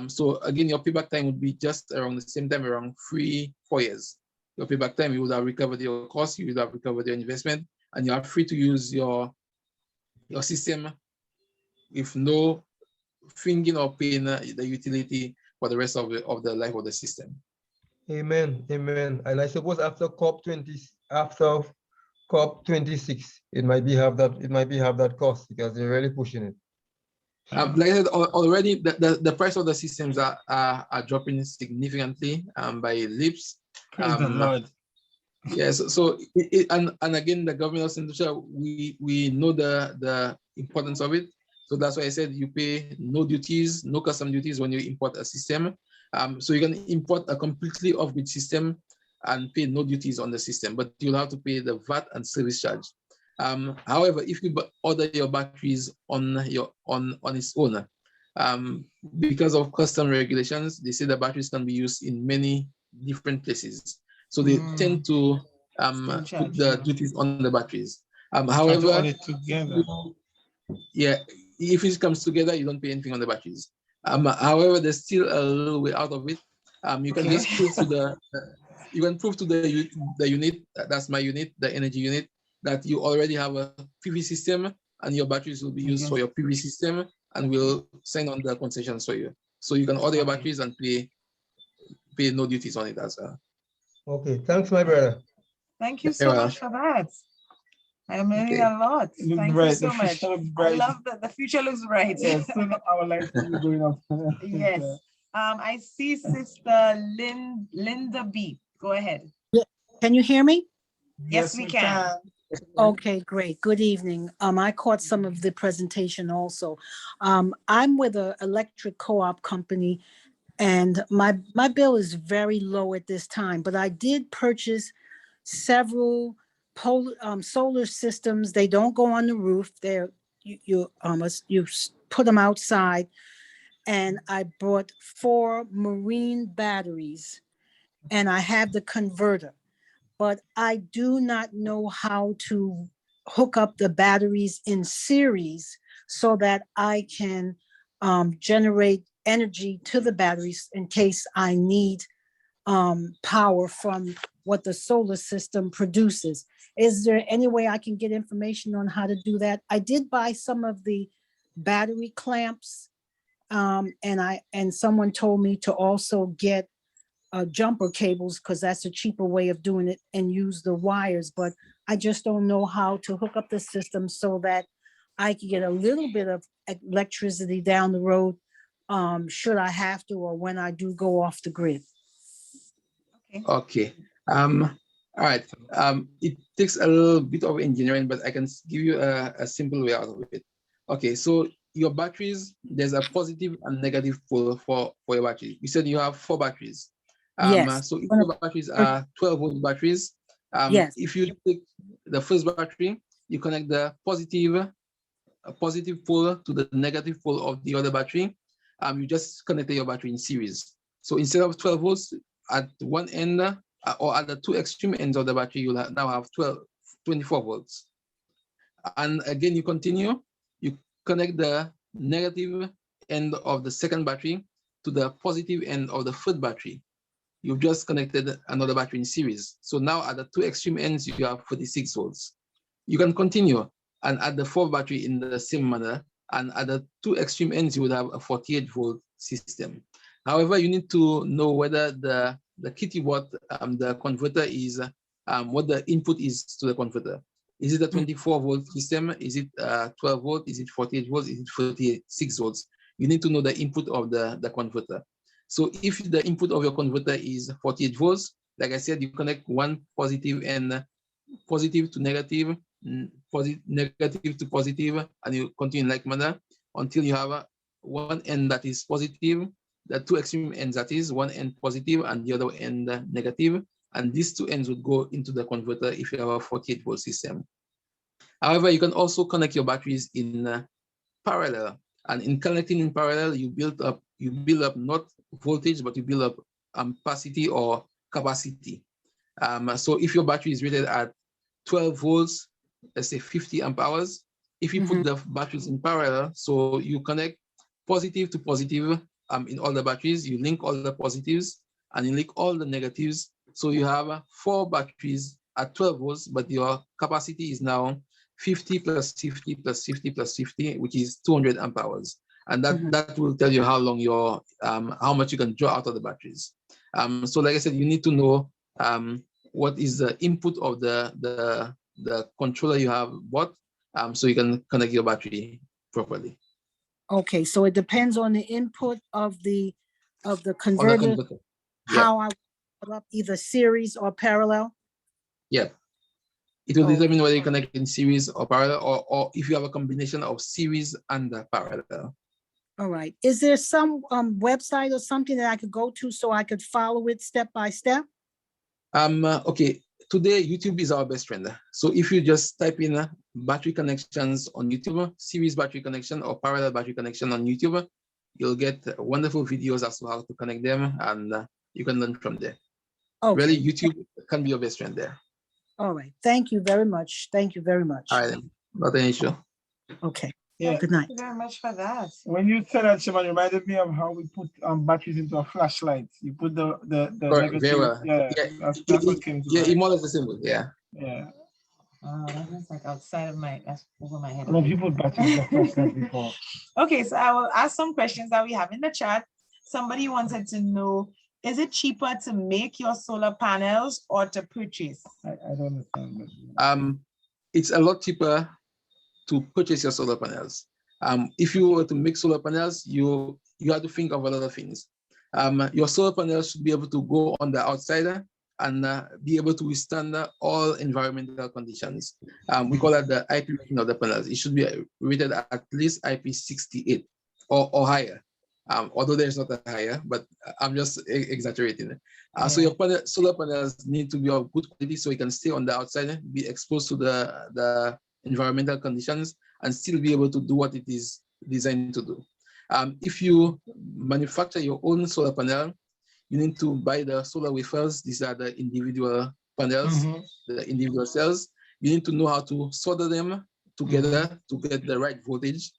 So again, your payback time would be just around the same time, around 3-4 years. Your payback time, you would have recovered your cost, you would have recovered your investment, and you are free to use your system with no thinking or paying the utility for the rest of the life of the system. Amen. Amen. And I suppose after COP26, it might be have that cost, because they're really pushing it. Like I said already, the price of the systems are dropping significantly by leaps. Praise the Lord. Yes, and again, the government of Central, we know the importance of it. So that's why I said you pay no duties, no custom duties when you import a system. So you can import a completely off-grid system and pay no duties on the system, but you'll have to pay the VAT and service charge. However, if you order your batteries on its own, because of custom regulations, they say the batteries can be used in many different places. So they tend to put the duties on the batteries. However, if it comes together, you don't pay anything on the batteries. However, there's still a little way out of it. You can just prove to the unit, that's my unit, the energy unit, that you already have a PV system and your batteries will be used for your PV system, and we'll sign on the concessions for you. So you can order your batteries and pay no duties on it as well. Okay, thanks, my brother. Thank you so much for that. I'm learning a lot. Thank you so much. I love that the future looks bright. Yeah, soon our lights will be going up. Yes. I see Sister Linda B. Go ahead. Can you hear me? Yes, we can. Okay, great. Good evening. I caught some of the presentation also. I'm with an electric co-op company, and my bill is very low at this time, but I did purchase several solar systems. They don't go on the roof. You put them outside, and I bought 4 marine batteries, and I have the converter, but I do not know how to hook up the batteries in series so that I can generate energy to the batteries in case I need power from what the solar system produces. Is there any way I can get information on how to do that? I did buy some of the battery clamps, and someone told me to also get jumper cables, because that's a cheaper way of doing it, and use the wires, but I just don't know how to hook up the system so that I can get a little bit of electricity down the road, should I have to, or when I do go off the grid. Okay. All right. It takes a little bit of engineering, but I can give you a simple way out of it. Okay, so your batteries, there's a positive and negative pole for your battery. You said you have 4 batteries. Yes. So if your batteries are 12-volt batteries, yes. If you take the first battery, you connect the positive pole to the negative pole of the other battery. You just connected your battery in series. So instead of 12 volts at one end, or at the 2 extreme ends of the battery, you'll now have 24 volts. And again, you continue, you connect the negative end of the second battery to the positive end of the third battery. You've just connected another battery in series. So now at the 2 extreme ends, you have 46 volts. You can continue and add the 4th battery in the same manner. And at the 2 extreme ends, you would have a 48-volt system. However, you need to know whether the kilowatt, the converter is, what the input is to the converter. Is it a 24-volt system? Is it 12 volt? Is it 48 volts? Is it 46 volts? You need to know the input of the converter. So if the input of your converter is 48 volts, like I said, you connect one positive and positive to negative, negative to positive, and you continue in like manner until you have one end that is positive, the 2 extreme ends, that is one end positive and the other end negative. And these 2 ends would go into the converter if you have a 48-volt system. However, you can also connect your batteries in parallel. And in connecting in parallel, you build up not voltage, but you build up capacity or capacity. So if your battery is rated at 12 volts, let's say 50 amp hours, if you put the batteries in parallel, so you connect positive to positive in all the batteries, you link all the positives and you link all the negatives. So you have 4 batteries at 12 volts, but your capacity is now 50 plus 50 plus 50 plus 50, which is 200 amp hours. And that will tell you how long your, how much you can draw out of the batteries. So like I said, you need to know what is the input of the controller you have bought, so you can connect your battery properly. Okay, so it depends on the input of the converter, how I put up either series or parallel. Yeah. It will determine whether you connect in series or parallel, or if you have a combination of series and parallel. All right. Is there some website or something that I could go to so I could follow it step by step? Okay. Today, YouTube is our best friend. So if you just type in battery connections on YouTube, series battery connection or parallel battery connection on YouTube, you'll get wonderful videos as to how to connect them, and you can learn from there. Okay. Really, YouTube can be your best friend there. All right. Thank you very much. Thank you very much. All right. Not an issue. Okay. Yeah. Good night. Thank you very much for that. When you said that, Schumann, reminded me of how we put batteries into a flashlight. You put the Correct, negative. very well. Yeah, that's what came to mind. More or less the symbol. Yeah. Yeah. That's like outside of that's over my head. A lot of people batteries just like that before. Okay, so I will ask some questions that we have in the chat. Somebody wanted to know, is it cheaper to make your solar panels or to purchase? I don't understand. It's a lot cheaper to purchase your solar panels. If you were to make solar panels, you have to think of a lot of things. Your solar panels should be able to go on the outside and be able to withstand all environmental conditions. We call that the IP rating of the panels. It should be rated at least IP68 or higher. Although there's not a higher, but I'm just exaggerating. So your solar panels need to be of good quality so you can stay on the outside, be exposed to the environmental conditions, and still be able to do what it is designed to do. If you manufacture your own solar panel, you need to buy the solar wafers. These are the individual panels, the individual cells. You need to know how to solder them together to get the right voltage.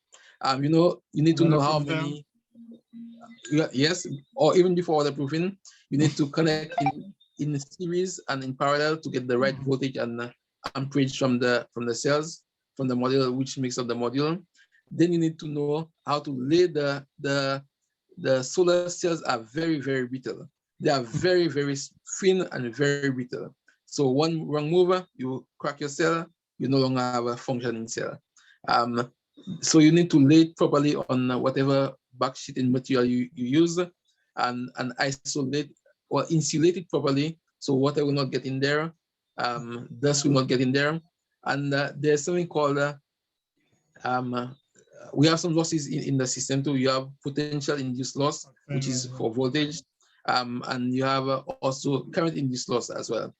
You need to know how many. Yes, or even before waterproofing, you need to connect in series and in parallel to get the right voltage and amperage from the cells, from the module, which makes up the module. Then you need to know how to lay the solar cells are very, very brittle. They are very, very thin and very brittle. So one wrong move, you crack your cell, you no longer have a functioning cell. So you need to lay it properly on whatever backsheeting material you use and isolate or insulate it properly so water will not get in there, dust will not get in there. And there's something called, we have some losses in the system too. You have potential induced loss, which is for voltage, and you have also current induced loss as well.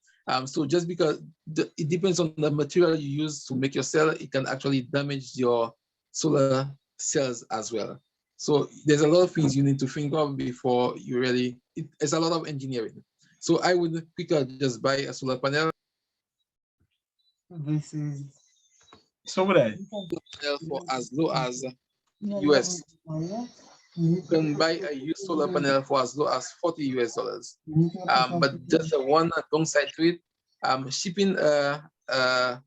So just because it depends on the material you use to make your cell, it can actually damage your solar cells as well. So there's a lot of things you need to think of before you really, it's a lot of engineering. So I would quicker just buy a solar panel. This is so what I for as low as US. You can buy a used solar panel for as low as $40 US. But just the one downside to it, shipping a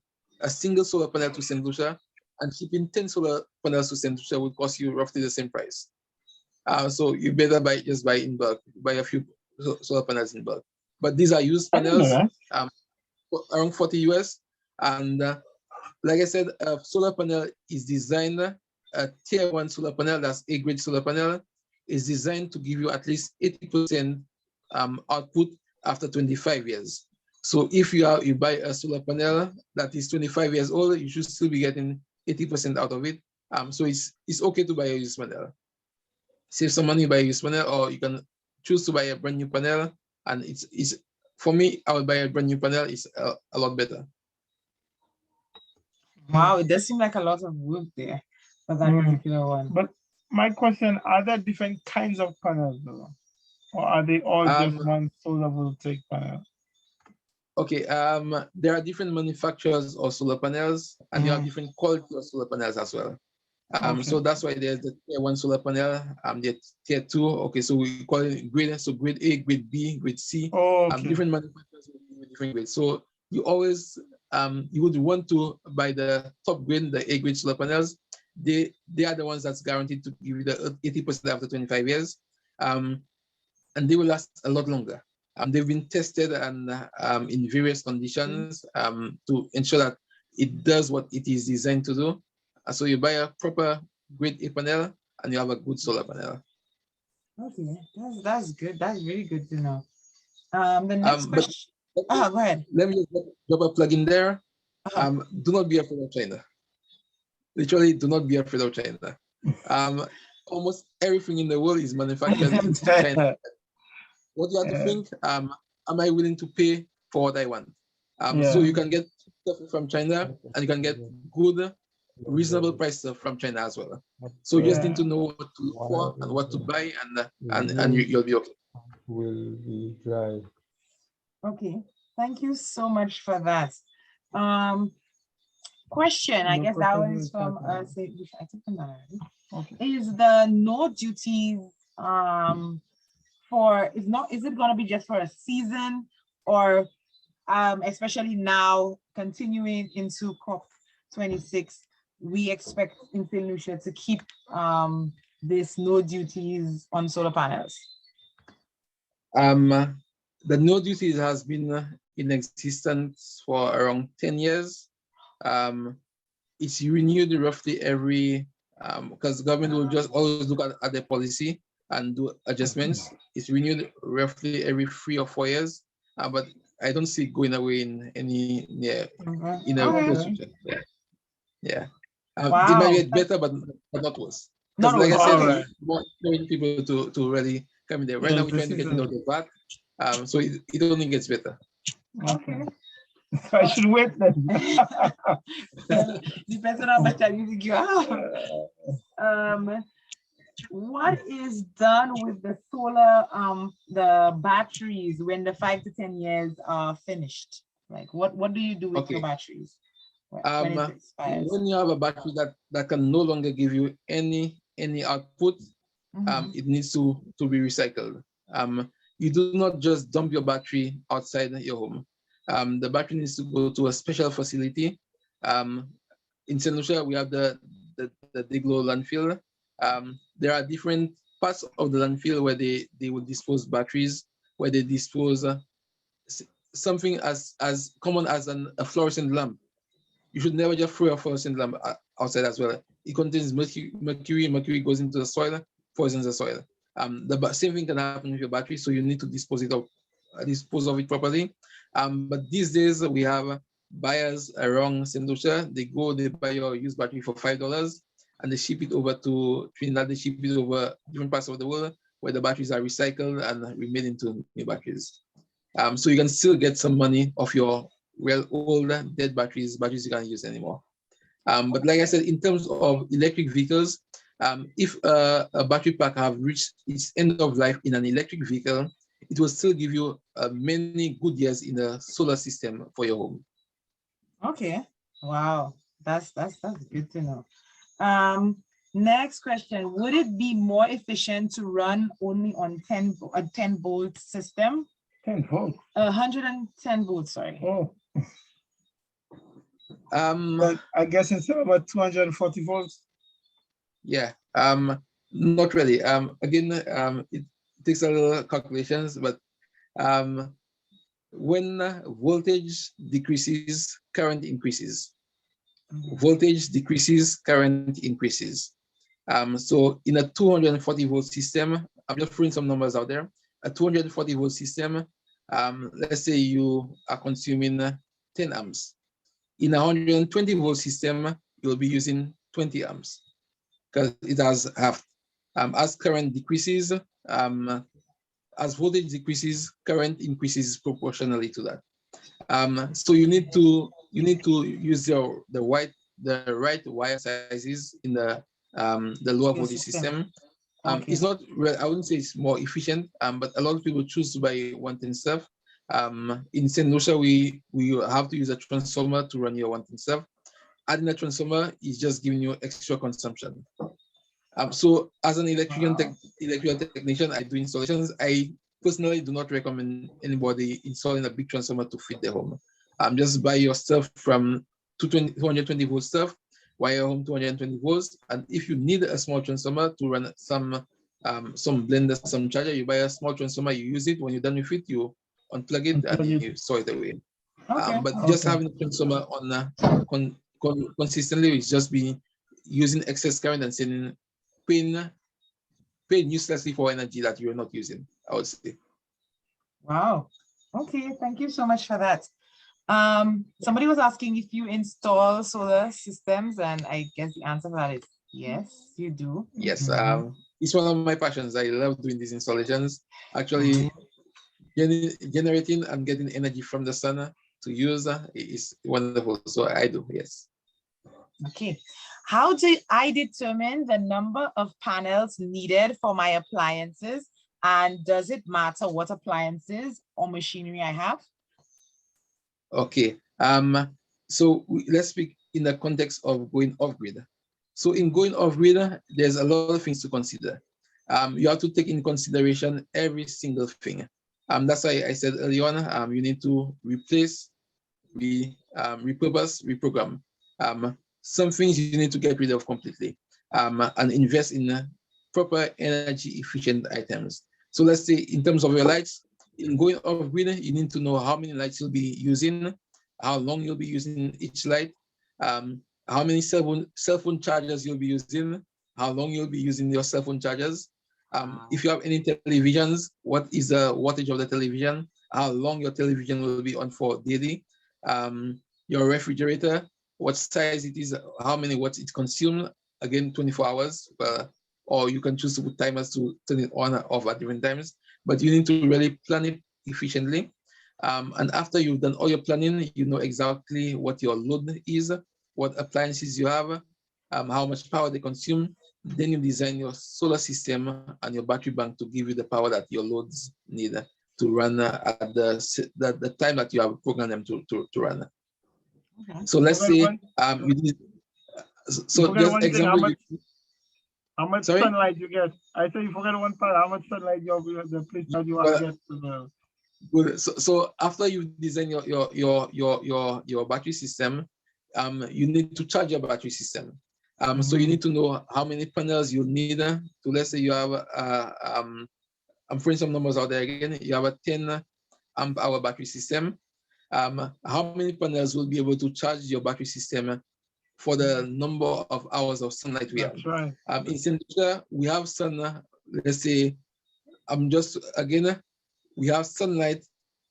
single solar panel to St. Lucia and shipping 10 solar panels to St. Lucia would cost you roughly the same price. So you better just buy in bulk, buy a few solar panels in bulk. But these are used panels, around 40 US. And like I said, a solar panel is designed, a tier 1 solar panel, that's A-grade solar panel, is designed to give you at least 80% output after 25 years. So if you buy a solar panel that is 25 years old, you should still be getting 80% out of it. So it's okay to buy a used panel. Save some money, buy a used panel, or you can choose to buy a brand new panel. And it's for me, I would buy a brand new panel. It's a lot better. Wow, it does seem like a lot of work there for that particular one. But my question, are there different kinds of panels though? Or are they all just one solar voltaic panel? Okay, there are different manufacturers of solar panels and there are different quality of solar panels as well. So that's why there's the tier 1 solar panel, the tier 2. Okay, so we call it grade. So grade A, grade B, grade C. Different manufacturers with different grades. So you always you would want to buy the top grade, the A grade solar panels. They are the ones that's guaranteed to give you the 80% after 25 years, and they will last a lot longer. They've been tested and in various conditions to ensure that it does what it is designed to do. So you buy a proper grade A panel and you have a good solar panel. Okay, that's good. That's really good to know. The next question. Go ahead. Let me just drop a plug in there. Do not be afraid of China. Literally, do not be afraid of China. Almost everything in the world is manufactured in China. What you have to think, am I willing to pay for what I want? So you can get stuff from China and you can get good, reasonable prices from China as well. So you just need to know what to look for and what to buy, and you'll be okay. Will be dry. Okay, thank you so much for that. Question, I guess that one is from I took them already. Okay. Is the no duties is it going to be just for a season, or especially now continuing into COP26, we expect in St. Lucia to keep this no duties on solar panels? The no duties has been in existence for around 10 years. It's renewed roughly every, because the government will just always look at their policy and do adjustments. It's renewed roughly every 3 or 4 years, but I don't see it going away in any near in a close future. Yeah. Wow. It might get better, but not worse. Because like I said, we want people to really come in there. Right now, we're trying to get rid of the VAT, so it only gets better. Okay. So I should wait then. Depends on how much time you think you have. What is done with the solar, the batteries when the 5 to 10 years are finished? Like, what do you do with your batteries? When it expires? When you have a battery that can no longer give you any output, it needs to be recycled. You do not just dump your battery outside your home. The battery needs to go to a special facility. In St. Lucia, we have the Diglo landfill. There are different parts of the landfill where they will dispose batteries, where they dispose something as common as a fluorescent lamp. You should never just throw a fluorescent lamp outside as well. It contains mercury. Mercury goes into the soil, poisons the soil. The same thing can happen with your battery, so you need to dispose of it properly. But these days we have buyers around St. Lucia. They buy your used battery for $5, and they ship it over to Trinidad. They ship it over different parts of the world where the batteries are recycled and remade into new batteries. So you can still get some money off your old dead batteries you can't use anymore. But like I said, in terms of electric vehicles, if a battery pack have reached its end of life in an electric vehicle, it will still give you many good years in the solar system for your home. Okay. Wow. That's good to know. Next question. Would it be more efficient to run only on a 10 volt system? 10 volts. 110 volts, sorry. Oh. But I guess instead of about 240 volts. Yeah. Not really. Again, it takes a little calculations, but when voltage decreases, current increases. Voltage decreases, current increases. So in a 240 volt system, I'm just throwing some numbers out there. A 240 volt system, let's say you are consuming 10 amps. In a 120 volt system, you'll be using 20 amps because it has half. As current decreases, as voltage decreases, current increases proportionally to that. So you need to use the right wire sizes in the lower voltage system. Okay. It's not, I wouldn't say it's more efficient, but a lot of people choose to buy 110 stuff. In St. Lucia, we have to use a transformer to run your 110 stuff. Adding a transformer is just giving you extra consumption. So as an electrical technician, I do installations. I personally do not recommend anybody installing a big transformer to fit their home. Just buy your stuff from 220 volt stuff, wire home 220 volts, and if you need a small transformer to run some blender, some charger, you buy a small transformer, you use it. When you're done with it, you unplug it and you store it away. But just having a transformer on consistently is just be using excess current and paying uselessly for energy that you're not using, I would say. Wow. Okay, thank you so much for that. Somebody was asking if you install solar systems, and I guess the answer to that is yes, you do. Yes, it's one of my passions. I love doing these installations. Actually, generating and getting energy from the sun to use is wonderful. So I do, yes. Okay. How do I determine the number of panels needed for my appliances? And does it matter what appliances or machinery I have? Okay. So let's speak in the context of going off-grid. So in going off-grid, there's a lot of things to consider. You have to take in consideration every single thing. That's why I said early on, you need to replace, repurpose, reprogram. Some things you need to get rid of completely, and invest in proper energy efficient items. So let's say in terms of your lights, in going off grid, you need to know how many lights you'll be using, how long you'll be using each light, how many cell phone chargers you'll be using, how long you'll be using your cell phone chargers. If you have any televisions, what is the wattage of the television, how long your television will be on for daily, your refrigerator, what size it is, how many watts it consumes, again, 24 hours, or you can choose to put timers to turn it on or off at different times, but you need to really plan it efficiently. And after you've done all your planning, you know exactly what your load is, what appliances you have, how much power they consume. Then you design your solar system and your battery bank to give you the power that your loads need to run at the time that you have programmed them to run. Okay. So let's say you need, so just example. How much Sorry? sunlight you get? I say you forget one part. How much sunlight the place that you want to get to the. Good. So after you design your battery system, you need to charge your battery system. So you need to know how many panels you need to, let's say you have I'm throwing some numbers out there again. You have a 10 amp hour battery system. How many panels will be able to charge your battery system for the number of hours of sunlight we have? That's right. In Central, we have sun, let's say, we have sunlight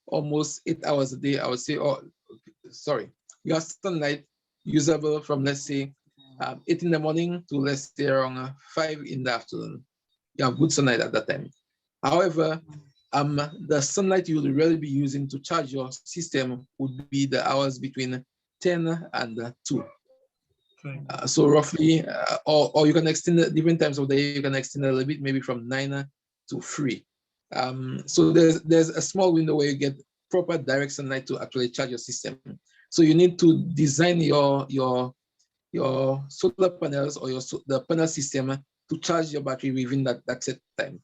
almost 8 hours a day, I would say, we have sunlight usable from, let's say, 8 in the morning to, let's say, around 5 in the afternoon. You have good sunlight at that time. However, the sunlight you will really be using to charge your system would be the hours between 10 and 2. So roughly, or you can extend it different times of the day, you can extend it a little bit, maybe from 9 to 3. So there's a small window where you get proper direct sunlight to actually charge your system. So you need to design your solar panels or the panel system to charge your battery within that set time.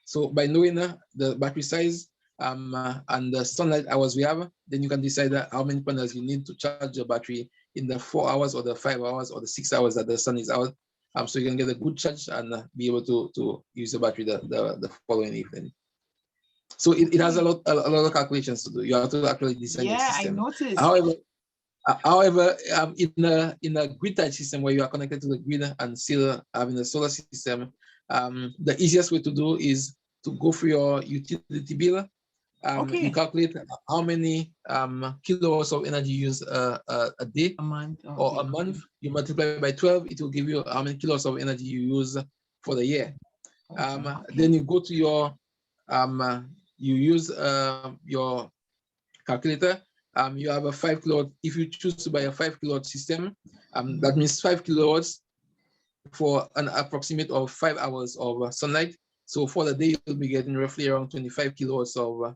So by knowing the battery size and the sunlight hours we have, then you can decide how many panels you need to charge your battery in the 4 hours or the 5 hours or the 6 hours that the sun is out. So you can get a good charge and be able to use the battery the following evening. So it has a lot of calculations to do. You have to actually design your system. I noticed. However, in a grid type system where you are connected to the grid and still having a solar system, the easiest way to do is to go through your utility bill. You calculate how many kilowatts of energy you use a day or a month. You multiply by 12, it will give you how many kilowatts of energy you use for the year. Then you go to your you use your calculator. You have a 5 kilowatt. If you choose to buy a 5 kilowatt system, that means 5 kilowatts for an approximate of 5 hours of sunlight. So for the day, you'll be getting roughly around 25 kilowatts of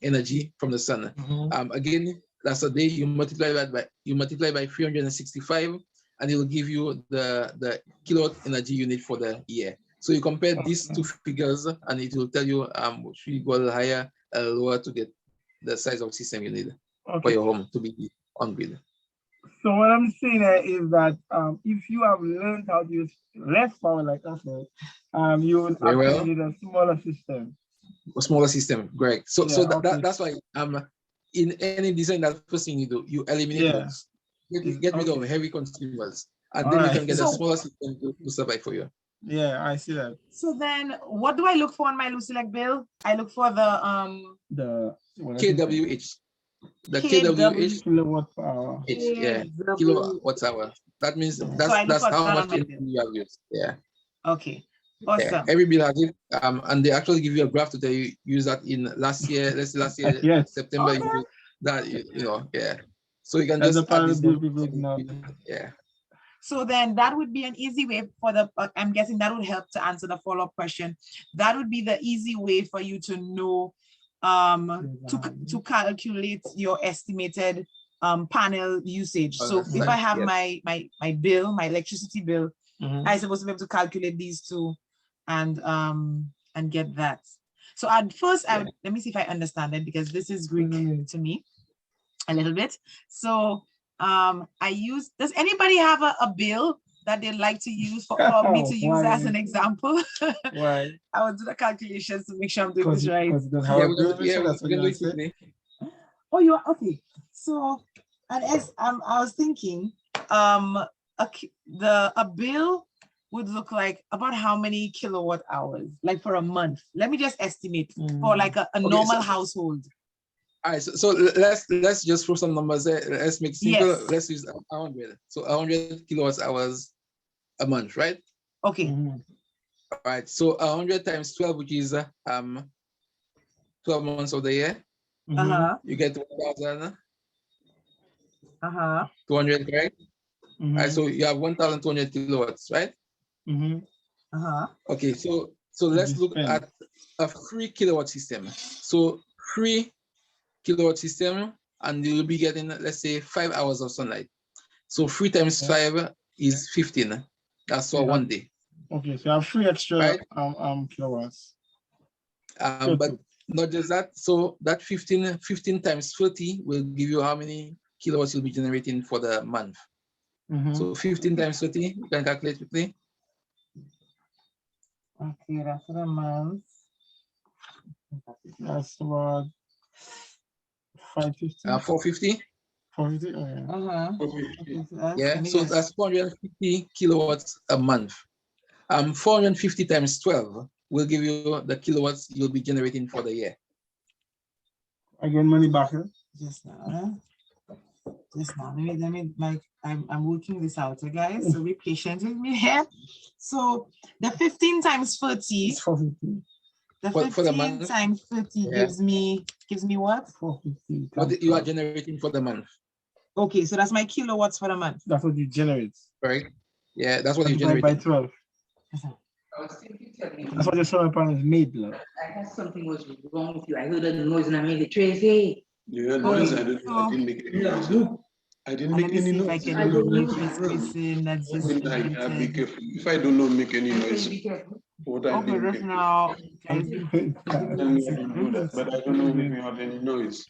energy from the sun. Again, that's a day. You multiply by 365, and it will give you the kilowatt energy you need for the year. So you compare these two figures, and it will tell you should you go a little higher, a little lower to get the size of system you need for your home to be on grid. So what I'm saying is that if you have learned how to use less power, like I said, you will actually need a smaller system. A smaller system, Greg. So that's why in any design, that first thing you do, you eliminate those. Get rid of heavy consumers, and then you can get a smaller system to survive for you. Yeah, I see that. So then, what do I look for on my Lucilec bill? I look for the KWH. The KWH kilowatt per hour. Kilowatt hour. That means that's how much energy you have used. Yeah. Okay. Awesome. Yeah. Every bill has it, and they actually give you a graph to tell you use that in last year. Let's say last year September. You use that yeah. So you can just add this yeah. So then that would be an easy way for I'm guessing that would help to answer the follow-up question. That would be the easy way for you to know, to calculate your estimated panel usage. So if I have my bill, my electricity bill, I'm supposed to be able to calculate these two and and get that. So at first, let me see if I understand it, because this is Greek to me a little bit. So does anybody have a bill that they'd like to use for me to use as an example? Why? I will do the calculations to make sure I'm doing this right. Oh, you are okay. So, and as I was thinking, a bill would look like about how many kilowatt hours, like for a month. Let me just estimate for like a normal household. All right, so let's just throw some numbers there. Let's make simple. Yes. Let's use 100. So 100 kilowatt hours a month, right? Okay. All right. So 100 times 12, which is 12 months of the year. You get 1,000. 200, right? All right. So you have 1,200 kilowatts, right? Okay. So let's look at a 3 kilowatt system. So 3 kilowatt system, and you'll be getting, let's say, 5 hours of sunlight. So 3 times 5 is 15. That's for 1 day. Okay, so I have 3 extra kilowatts. But not just that. So that 15 times 30 will give you how many kilowatts you'll be generating for the month. So 15 times 30, you can calculate quickly. Okay, that's for the month. That's about 550. 450. 450. Yeah, so that's 450 kilowatts a month. 450 times 12 will give you the kilowatts you'll be generating for the year. I get money back. Just now. Let me like I'm working this out, guys. So be patient with me here. So the 15 times 30. It's 450. The 15 times 30 gives me what? 450. What you are generating for the month. Okay, so that's my kilowatts for the month. That's what you generate. Right? Yeah, that's what you generate. By 12. That's what the solar panels made, love. I thought something was wrong with you. I heard a noise and I made the Tracy. You heard noise? I didn't make any noise. I didn't make any noise. I can mute this person that's just be careful. If I do not make any noise, what I okay, did just now. but I don't know if you have any noise.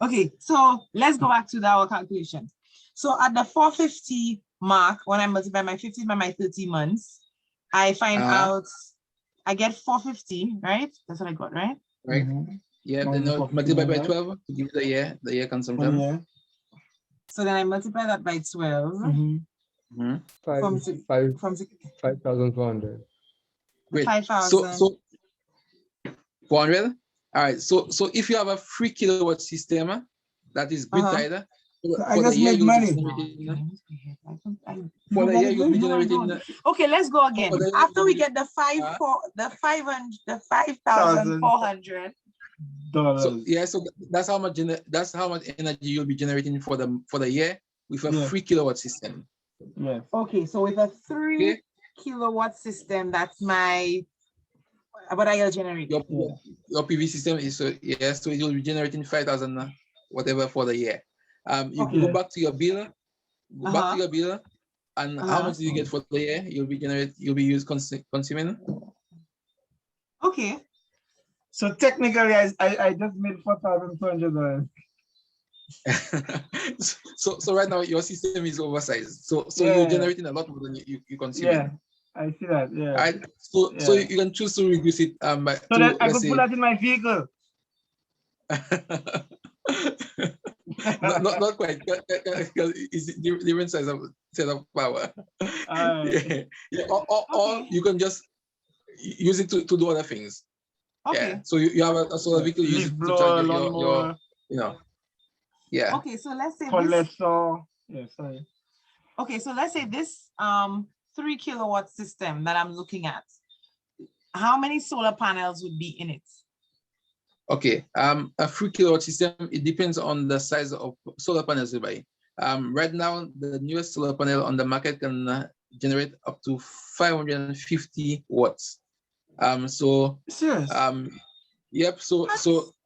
Okay, so let's go back to our calculation. So at the 450 mark, when I multiply my 50 by my 30 months, I find out I get 450, right? That's what I got, right? Right. Yeah, then multiply by 12 to give the year consumption. So then I multiply that by 12. 5,400. Great. 5,000. So 400. All right. So if you have a 3 kilowatt system that is grid tied, I just made money. For the year you'll be generating. Okay, let's go again. After we get the 5,400. So yeah, so that's how much energy you'll be generating for the year with a 3 kilowatt system. Yeah. Okay, so with a 3 kilowatt system, that's what I'll generate. Your PV system is so it will be generating 5,000 whatever for the year. You go back to your bill, and how much do you get for the year? You'll be consuming. Okay. So technically, I just made $4,200. so right now your system is oversized. So you're generating a lot more than you consume. Yeah, I see that. Yeah. Right. So you can choose to reduce it. So that I could put that in my vehicle. not quite, because it's different size of set of power. Or you can just use it to do other things. Okay. Yeah. So you have a solar vehicle, use it to charge your Yeah. Okay, so let's say Okay, so let's say this 3 kilowatt system that I'm looking at. How many solar panels would be in it? Okay, a 3 kilowatt system, it depends on the size of solar panels you buy. Right now, the newest solar panel on the market can generate up to 550 watts. Yep. So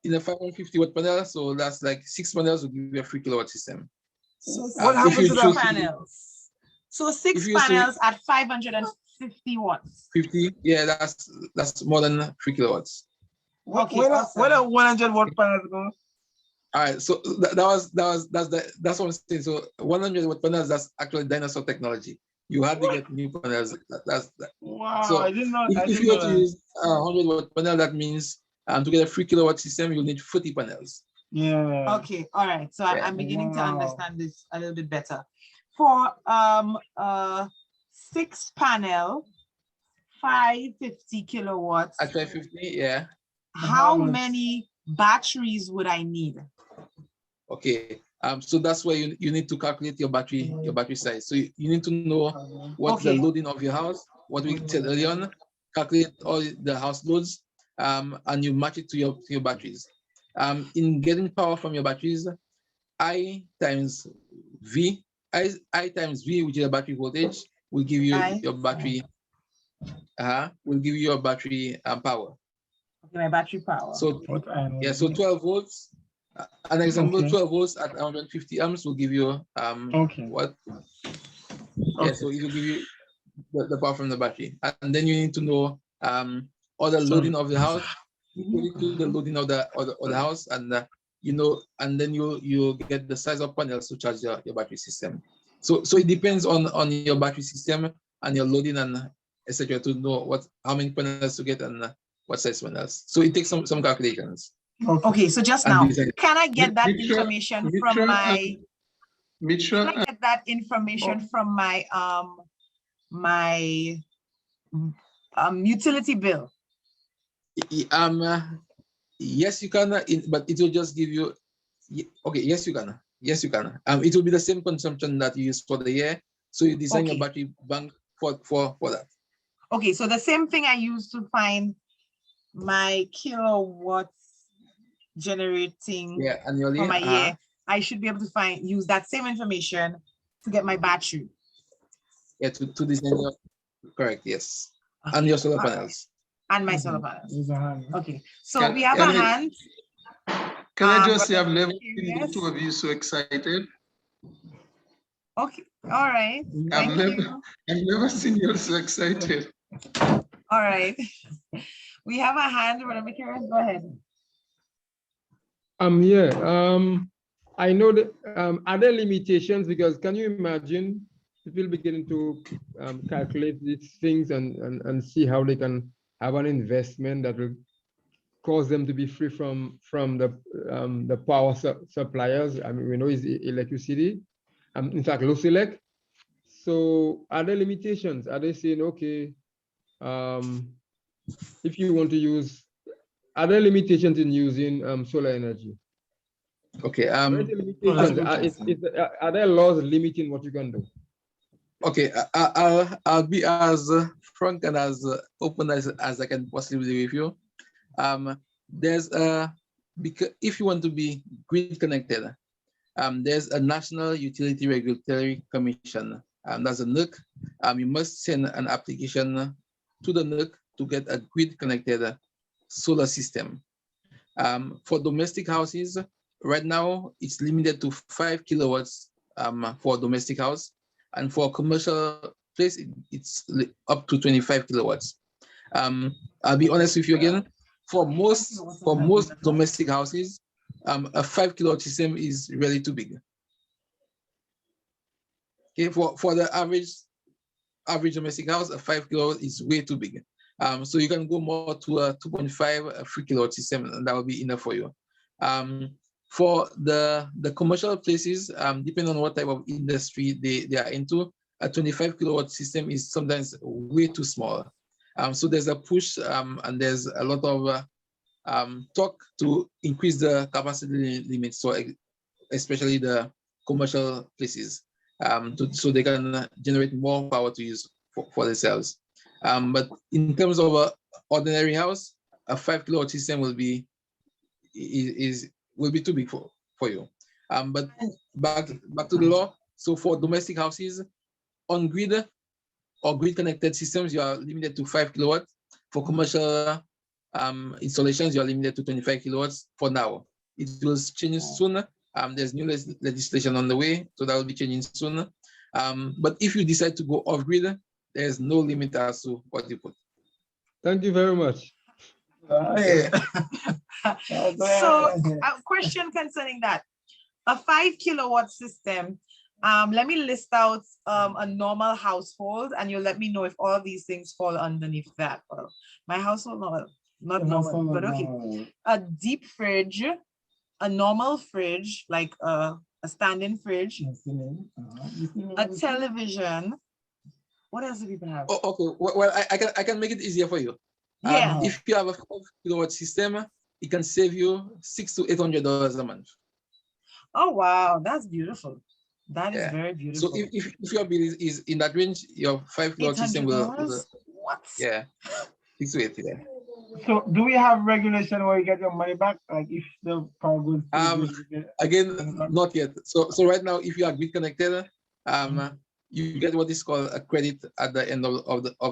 in a 550 watt panel, so that's like 6 panels will give you a 3 kilowatt system. So what happens to the panels? So 6 panels at 550 50 watts. 50, yeah, that's more than 3 kilowatts. Okay, where awesome. the 100 watt panels go? All right, so that's what I'm saying. So 100 watt panels, that's actually dinosaur technology. You have to get new panels. Wow, So I didn't know. if you were to use a 100 watt panel, that means to get a 3 kilowatt system, you'll need 40 panels. Yeah. Okay, all right. So Yeah. I'm beginning to Wow. understand this a little bit better. For 6 panel, 550 kilowatts. At 550, yeah. How many batteries would I need? Okay. So that's where you need to calculate your battery size. So you need to know what's the loading of your house, what we said earlier on, calculate all the house loads, and you match it to your batteries. In getting power from your batteries, I times V, which is the battery voltage, will give you your battery. Will give you your battery power. Okay, my battery power. So yeah, so 12 volts. An example, 12 volts at 150 amps will give you what? Yeah, so it will give you the power from the battery, and then you need to know all the loading of the house, equally to the loading of the house, and you know, and then you get the size of panels to charge your battery system. So it depends on your battery system and your loading and etc. to know how many panels to get and what size panels. So it takes some calculations. Okay, so just now, can I get that information from my? Mitra, can I get that information from my utility bill? Yes, you can, but it will just give you. Okay, yes, you can. Yes, you can. It will be the same consumption that you use for the year. So you design your battery bank for that. Okay, so the same thing I use to find my kilowatts generating annually for my year, I should be able to use that same information to get my battery. Yeah, to design your correct, yes. And your solar panels. And my solar panels. Okay, so we have a hand. Can I just say I've never seen the two of you so excited. Okay, all right. I've never seen you so excited. All right. We have a hand. Whatever, Karen, go ahead. I know that are there limitations, because can you imagine people beginning to calculate these things and see how they can have an investment that will cause them to be free from the power suppliers? I mean, we know it's electricity, in fact, Lucelec. So are there limitations? Are they saying, okay, if you want to use, are there limitations in using solar energy? Okay. Are there laws limiting what you can do? Okay, I'll be as frank and as open as I can possibly be with you. There's because if you want to be grid connected, there's a National Utility Regulatory Commission. That's a NUC. You must send an application to the NUC to get a grid connected solar system. For domestic houses, right now it's limited to 5 kilowatts for domestic house, and for commercial place it's up to 25 kilowatts. I'll be honest with you again. For most domestic houses, a 5 kilowatt system is really too big. Okay, for the average domestic house, a 5 kilowatt is way too big. So you can go more to a 2.5, a 3 kilowatt system, and that will be enough for you. For the commercial places, depending on what type of industry they are into, a 25 kilowatt system is sometimes way too small. So there's a push and there's a lot of talk to increase the capacity limit, so especially the commercial places, so they can generate more power to use for themselves. But in terms of an ordinary house, a 5 kilowatt system will be too big for you. But back to the law. So for domestic houses, on grid or grid connected systems, you are limited to 5 kilowatts. For commercial installations, you are limited to 25 kilowatts for now. It will change soon. There's new legislation on the way, so that will be changing soon. But if you decide to go off grid, there's no limit as to what you put. Thank you very much. So a question concerning that. A 5 kilowatt system, let me list out a normal household and you'll let me know if all these things fall underneath that. Well, my household, not normal, but okay. A deep fridge, a normal fridge, like a standing fridge, a television. What else do people have? Oh, okay, well, I can make it easier for you. Yeah. If you have a 5 kilowatt system, it can save you $600 to $800 a month. Oh, wow, that's beautiful. That is very beautiful. So if your bill is in that range, your 5 kilowatt system will what? Yeah, 6 to 8, yeah. So do we have regulation where you get your money back? Like if the power goes again, not yet. So right now, if you are grid connected, you get what is called a credit at the end of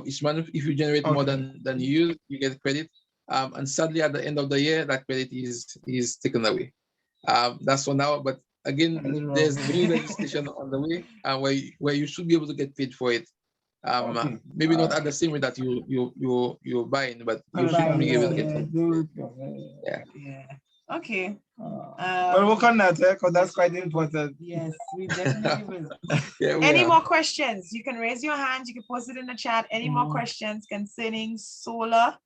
each month. If you generate more than you use, you get credit. And sadly, at the end of the year, that credit is taken away. That's for now. But again, there's new legislation on the way where you should be able to get paid for it. Maybe not at the same way that you're buying, but you should be able to get paid. Yeah. Okay. We'll work on that, because that's quite important. Yes, we definitely will. Yeah, Any more questions? You can raise your hand. You can post it in the chat. Any more questions concerning solar?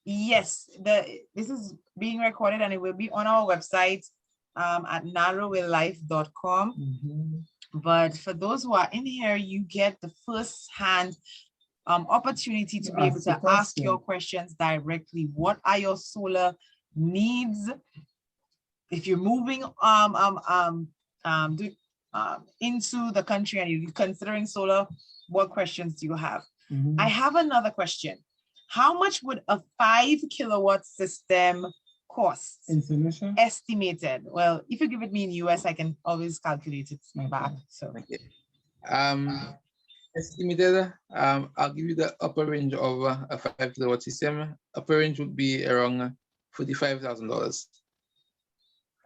Yes, this is being recorded and it will be on our website at narrowwaylife.com. But for those who are in here, you get the first-hand opportunity to be able to ask your questions directly. What are your solar needs? If you're moving into the country and you're considering solar, what questions do you have? I have another question. How much would a 5 kilowatt system cost? Estimated. Well, if you give it me in US, I can always calculate it back. So estimated, I'll give you the upper range of a 5 kilowatt system. Upper range would be around $45,000.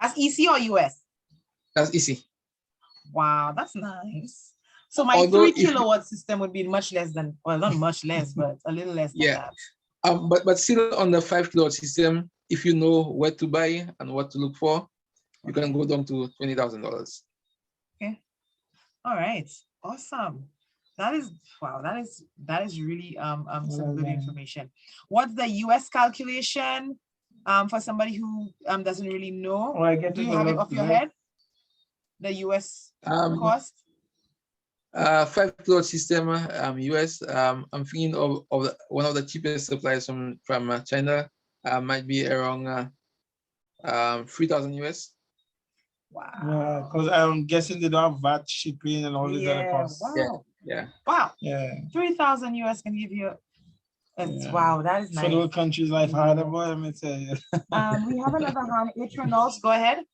That's EC or US? That's EC. Wow, that's nice. So my 3 kilowatt system would be much less than, well, not much less, but a little less than that. But still on the 5 kilowatt system, if you know where to buy and what to look for, you can go down to $20,000. Okay. All right. Awesome. That is, wow, that is really some good information. What's the US calculation for somebody who doesn't really know? Do you have it off your head? The US cost? 5 kilowatt system, US. I'm thinking of one of the cheapest suppliers from China. Might be around 3,000 US. Wow. Yeah, because I'm guessing they don't have VAT, shipping, and all these other costs. Wow. Yeah. Wow. Yeah. 3,000 US can give you. Wow, that is nice. For those countries life harder, boy, let me tell you. We have another hand. Reynolds, go ahead.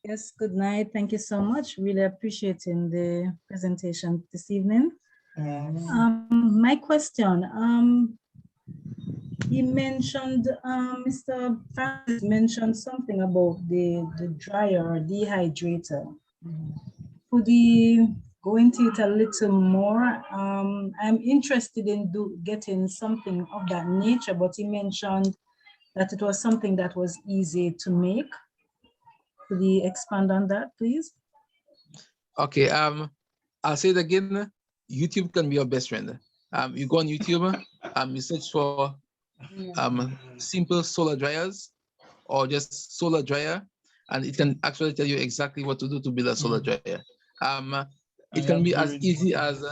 Yes, good night. Thank you so much. Really appreciating the presentation this evening. My question, he mentioned, Mr. Francis mentioned something about the dryer or dehydrator. Could he go into it a little more? I'm interested in getting something of that nature, but he mentioned that it was something that was easy to make. Could you expand on that, please? Okay, I'll say it again. YouTube can be your best friend. You go on YouTube, you search for simple solar dryers or just solar dryer, and it can actually tell you exactly what to do to build a solar dryer. It can be as easy as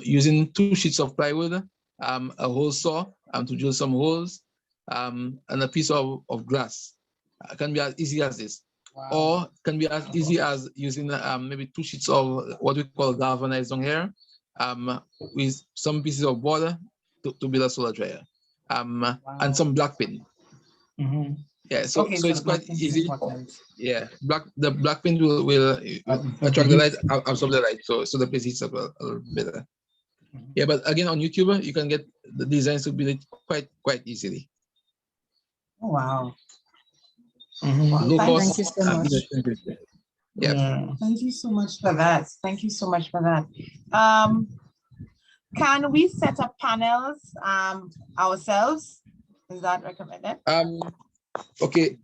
using 2 sheets of plywood, a hole saw to drill some holes, and a piece of glass. It can be as easy as this. Wow. Or it can be as easy as using maybe 2 sheets of what we call galvanized on here, with some pieces of board to build a solar dryer, and some black paint. Yeah, so it's quite easy. Yeah, the black paint will attract the light, absorb the light, so the place heats up a little better. Yeah, but again on YouTube you can get the designs to build it quite easily. Oh, wow. Thank you so much. Yeah. Thank you so much for that. Thank you so much for that. Can we set up panels ourselves? Is that recommended? Okay.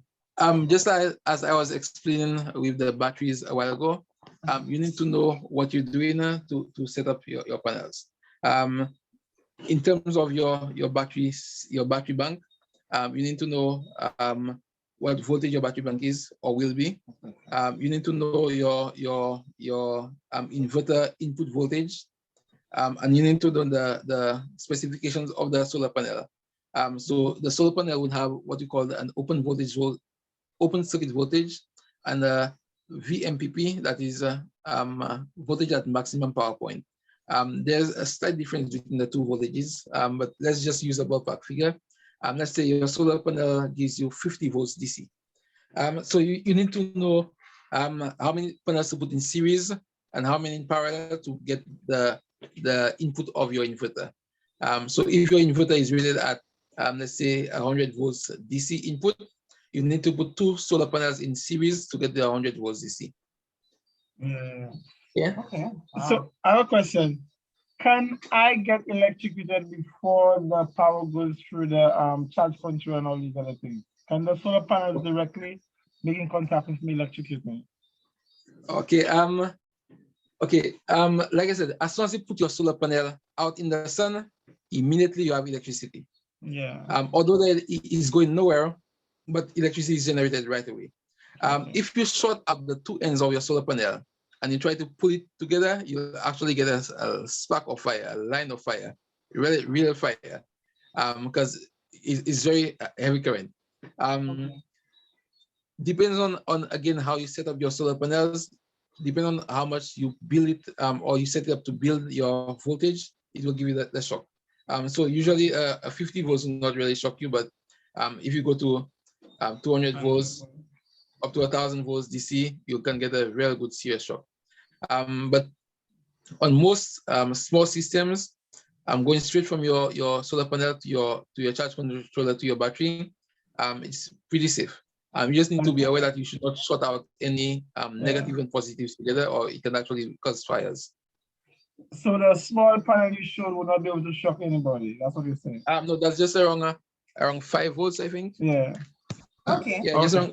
Just as I was explaining with the batteries a while ago, you need to know what you're doing to set up your panels. In terms of your batteries, your battery bank, you need to know what voltage your battery bank is or will be. You need to know your inverter input voltage, and you need to know the specifications of the solar panel. So the solar panel would have what you call an open circuit voltage, and a VMPP, that is voltage at maximum power point. There's a slight difference between the two voltages, but let's just use a ballpark figure. Let's say your solar panel gives you 50 volts DC. So you need to know how many panels to put in series and how many in parallel to get the input of your inverter. So if your inverter is rated at, let's say, 100 volts DC input, you need to put 2 solar panels in series to get the 100 volts DC. Yeah. Okay. So I have a question. Can I get electrocuted before the power goes through the charge control and all these other things? Can the solar panels directly making contact with me electrocute me? Okay. Okay. Like I said, as soon as you put your solar panel out in the sun, immediately you have electricity. Yeah. Although that it is going nowhere, but electricity is generated right away. If you short up the 2 ends of your solar panel and you try to pull it together, you'll actually get a spark of fire, a line of fire, real fire, because it's very heavy current. Depends on again how you set up your solar panels. Depending on how much you build it or you set it up to build your voltage, it will give you the shock. So usually a 50 volts will not really shock you, but if you go to 200 volts up to 1,000 volts DC, you can get a real good serious shock. But on most small systems, going straight from your solar panel to your charge controller to your battery, it's pretty safe. You just need to be aware that you should not short out any negative and positives together, or it can actually cause fires. So the small panel you showed will not be able to shock anybody. That's what you're saying. No, that's just around 5 volts, I think. Yeah. Okay. Yeah, just around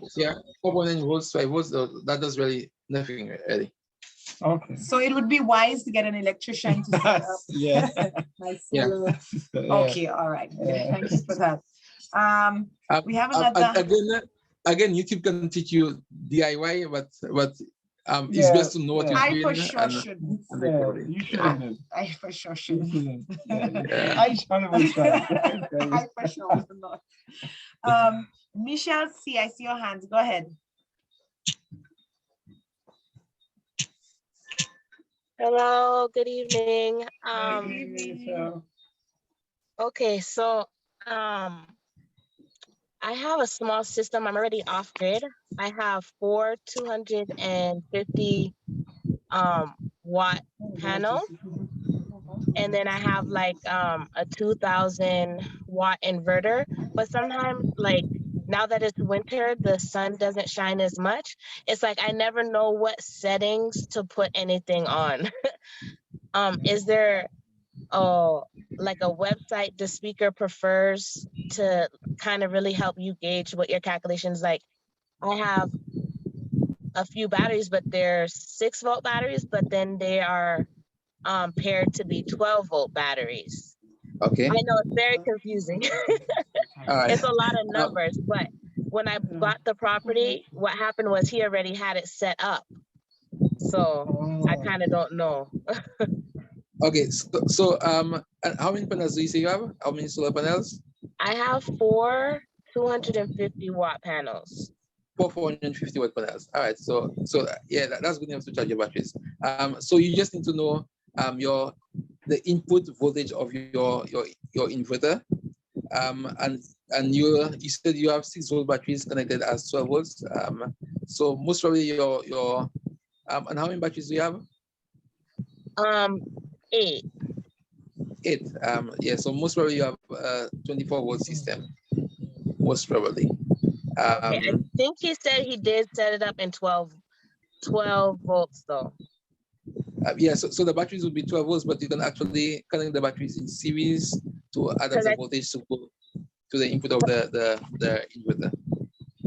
4.9 volts, 5 volts. That does really nothing really. Okay. So it would be wise to get an electrician to set up. Yeah. My solar. Okay. All right. Thank you for that. We have another. Again, YouTube can teach you DIY, but it's best to know what you're doing. I for sure shouldn't. You shouldn't. I for sure shouldn't. I will try. I for sure will not. Michelle C, I see your hands. Go ahead. Hello, good evening. Good evening. Okay, so I have a small system. I'm already off grid. I have 4 250 watt panels, and then I have like a 2,000 watt inverter. But sometimes, like now that it's winter, the sun doesn't shine as much. It's like I never know what settings to put anything on. Is there like a website the speaker prefers to kind of really help you gauge what your calculations like? I have a few batteries, but they're 6-volt batteries, but then they are paired to be 12-volt batteries. Okay. I know it's very confusing. It's a lot of numbers, but when I bought the property, what happened was he already had it set up. So I kind of don't know. Okay, so how many panels do you say you have? How many solar panels? I have 4 250 watt panels. 4 450 watt panels. All right, so yeah, that's good enough to charge your batteries. So you just need to know the input voltage of your inverter. And you said you have 6-volt batteries connected as 12 volts. So most probably your and how many batteries do you have? 8. 8. Yeah, so most probably you have a 24-volt system. Most probably. Okay, I think he said he did set it up in 12 12 volts though. Yeah, so the batteries would be 12 volts, but you can actually connect the batteries in series to add up the voltage to go to the input of the inverter.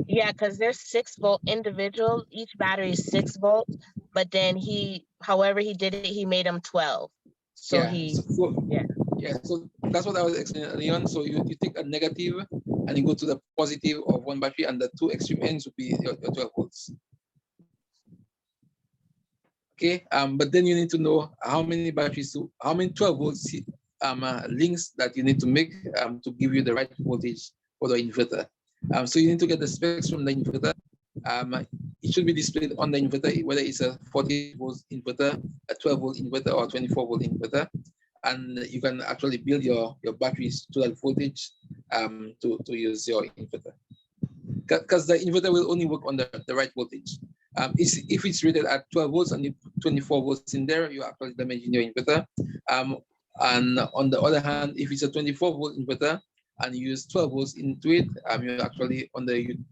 Yeah, because there's 6 volt individual. Each battery is 6 volts, but then however he did it, he made them 12. So so that's what I was explaining earlier on. So you take a negative and you go to the positive of one battery, and the two extreme ends would be your 12 volts. Okay, but then you need to know how many 12 volts links that you need to make to give you the right voltage for the inverter. So you need to get the specs from the inverter. It should be displayed on the inverter, whether it's a 40 volt inverter, a 12 volt inverter, or 24 volt inverter. And you can actually build your batteries to that voltage to use your inverter. Because the inverter will only work on the right voltage. If it's rated at 12 volts and you put 24 volts in there, you're actually damaging your inverter. And on the other hand, if it's a 24 volt inverter and you use 12 volts into it, you're actually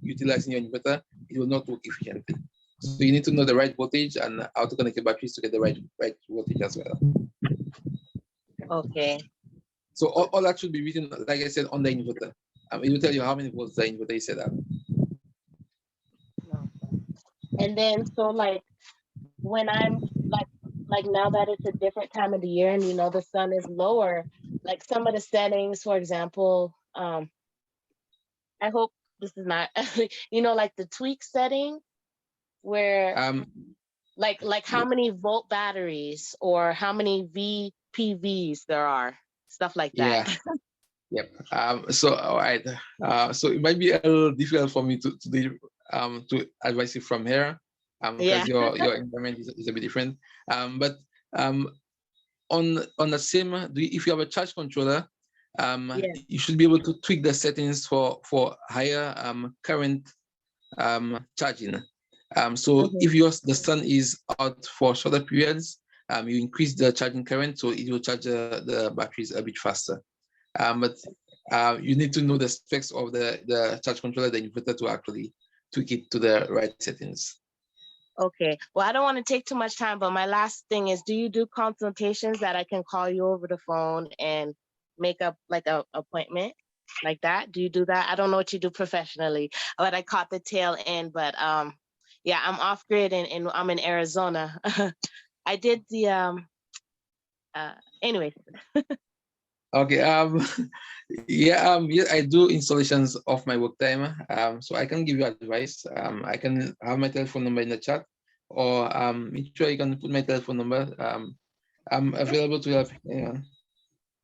utilizing your inverter. It will not work efficiently. So you need to know the right voltage and how to connect the batteries to get the right voltage as well. Okay. So all that should be written, like I said, on the inverter. It will tell you how many volts the inverter is set at. And then so like when I'm like now that it's a different time of the year and the sun is lower, like some of the settings, for example, I hope this is not like the tweak setting where like how many volt batteries or how many VPVs there are, stuff like that. Yeah. Yep. So all right. So it might be a little difficult for me to advise you from here, because your environment is a bit different. But on the same, if you have a charge controller, you should be able to tweak the settings for higher current charging. So if the sun is out for shorter periods, you increase the charging current, so it will charge the batteries a bit faster. But you need to know the specs of the charge controller, the inverter, to actually tweak it to the right settings. Okay. Well, I don't want to take too much time, but my last thing is, do you do consultations that I can call you over the phone and make up like a appointment like that? Do you do that? I don't know what you do professionally, but I caught the tail end. But yeah, I'm off grid and I'm in Arizona. I did the anyway. Okay. Yeah. I do installations of my work time. So I can give you advice. I can have my telephone number in the chat, or make sure you can put my telephone number. I'm available to help.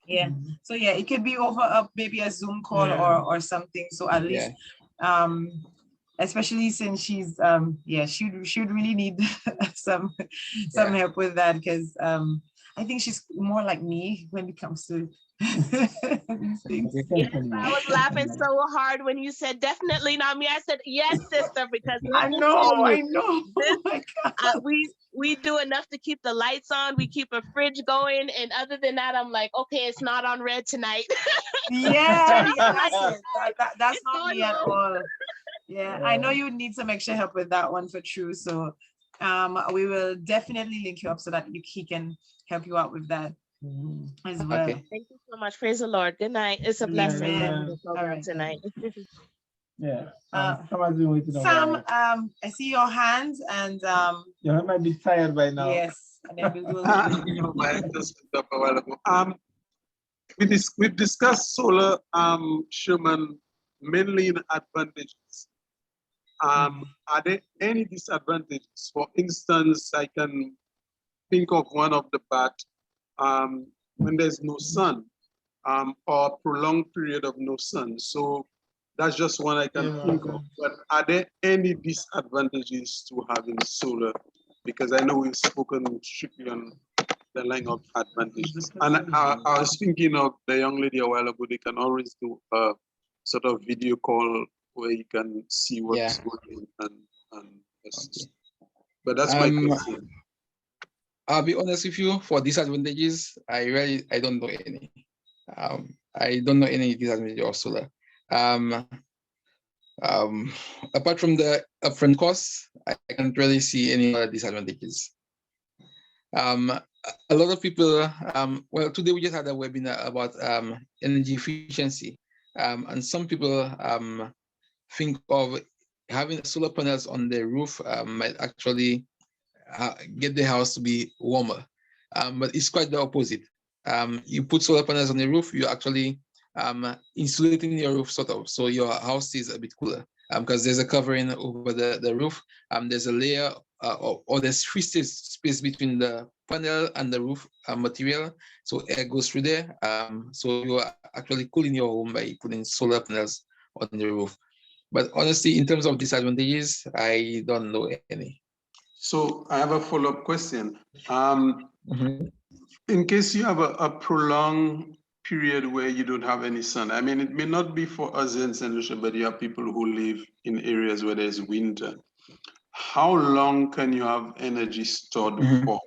Yeah. So yeah, it could be over maybe a Zoom call or something. So at least, especially since she's she would really need some help with that, because I think she's more like me when it comes to these things. Yes, I was laughing so hard when you said definitely not me. I said yes, sister, because I know. We do enough to keep the lights on. We keep a fridge going, and other than that, I'm like, okay, it's not on red tonight. Yes, that's not me at all. Yeah, I know you need some extra help with that one for true. So we will definitely link you up so that he can help you out with that as well. Okay. Thank you so much. Praise the Lord. Good night. It's a blessing tonight. Yeah. Sam, I see your hands, and you might be tired by now. Yes. And then we'll we've discussed solar, Shurman, mainly in advantages. Are there any disadvantages? For instance, I can think of one of the bat when there's no sun, or prolonged period of no sun. So that's just one I can think of. But are there any disadvantages to having solar? Because I know we've spoken strictly on the line of advantages. And I was thinking of the young lady a while ago. They can always do a sort of video call where you can see what's going on. But that's my question. I'll be honest with you, for disadvantages, I don't know any. I don't know any disadvantage of solar. Apart from the upfront costs, I can't really see any other disadvantages. A lot of people, well, today we just had a webinar about energy efficiency. And some people think of having solar panels on the roof might actually get the house to be warmer. But it's quite the opposite. You put solar panels on the roof, you're actually insulating your roof sort of, so your house is a bit cooler because there's a covering over the roof. There's a layer or there's free space between the panel and the roof material, so air goes through there. So you're actually cooling your home by putting solar panels on the roof. But honestly, in terms of disadvantages, I don't know any. So I have a follow-up question. In case you have a prolonged period where you don't have any sun, I mean, it may not be for us in St. Lucia, but you have people who live in areas where there's winter. How long can you have energy stored for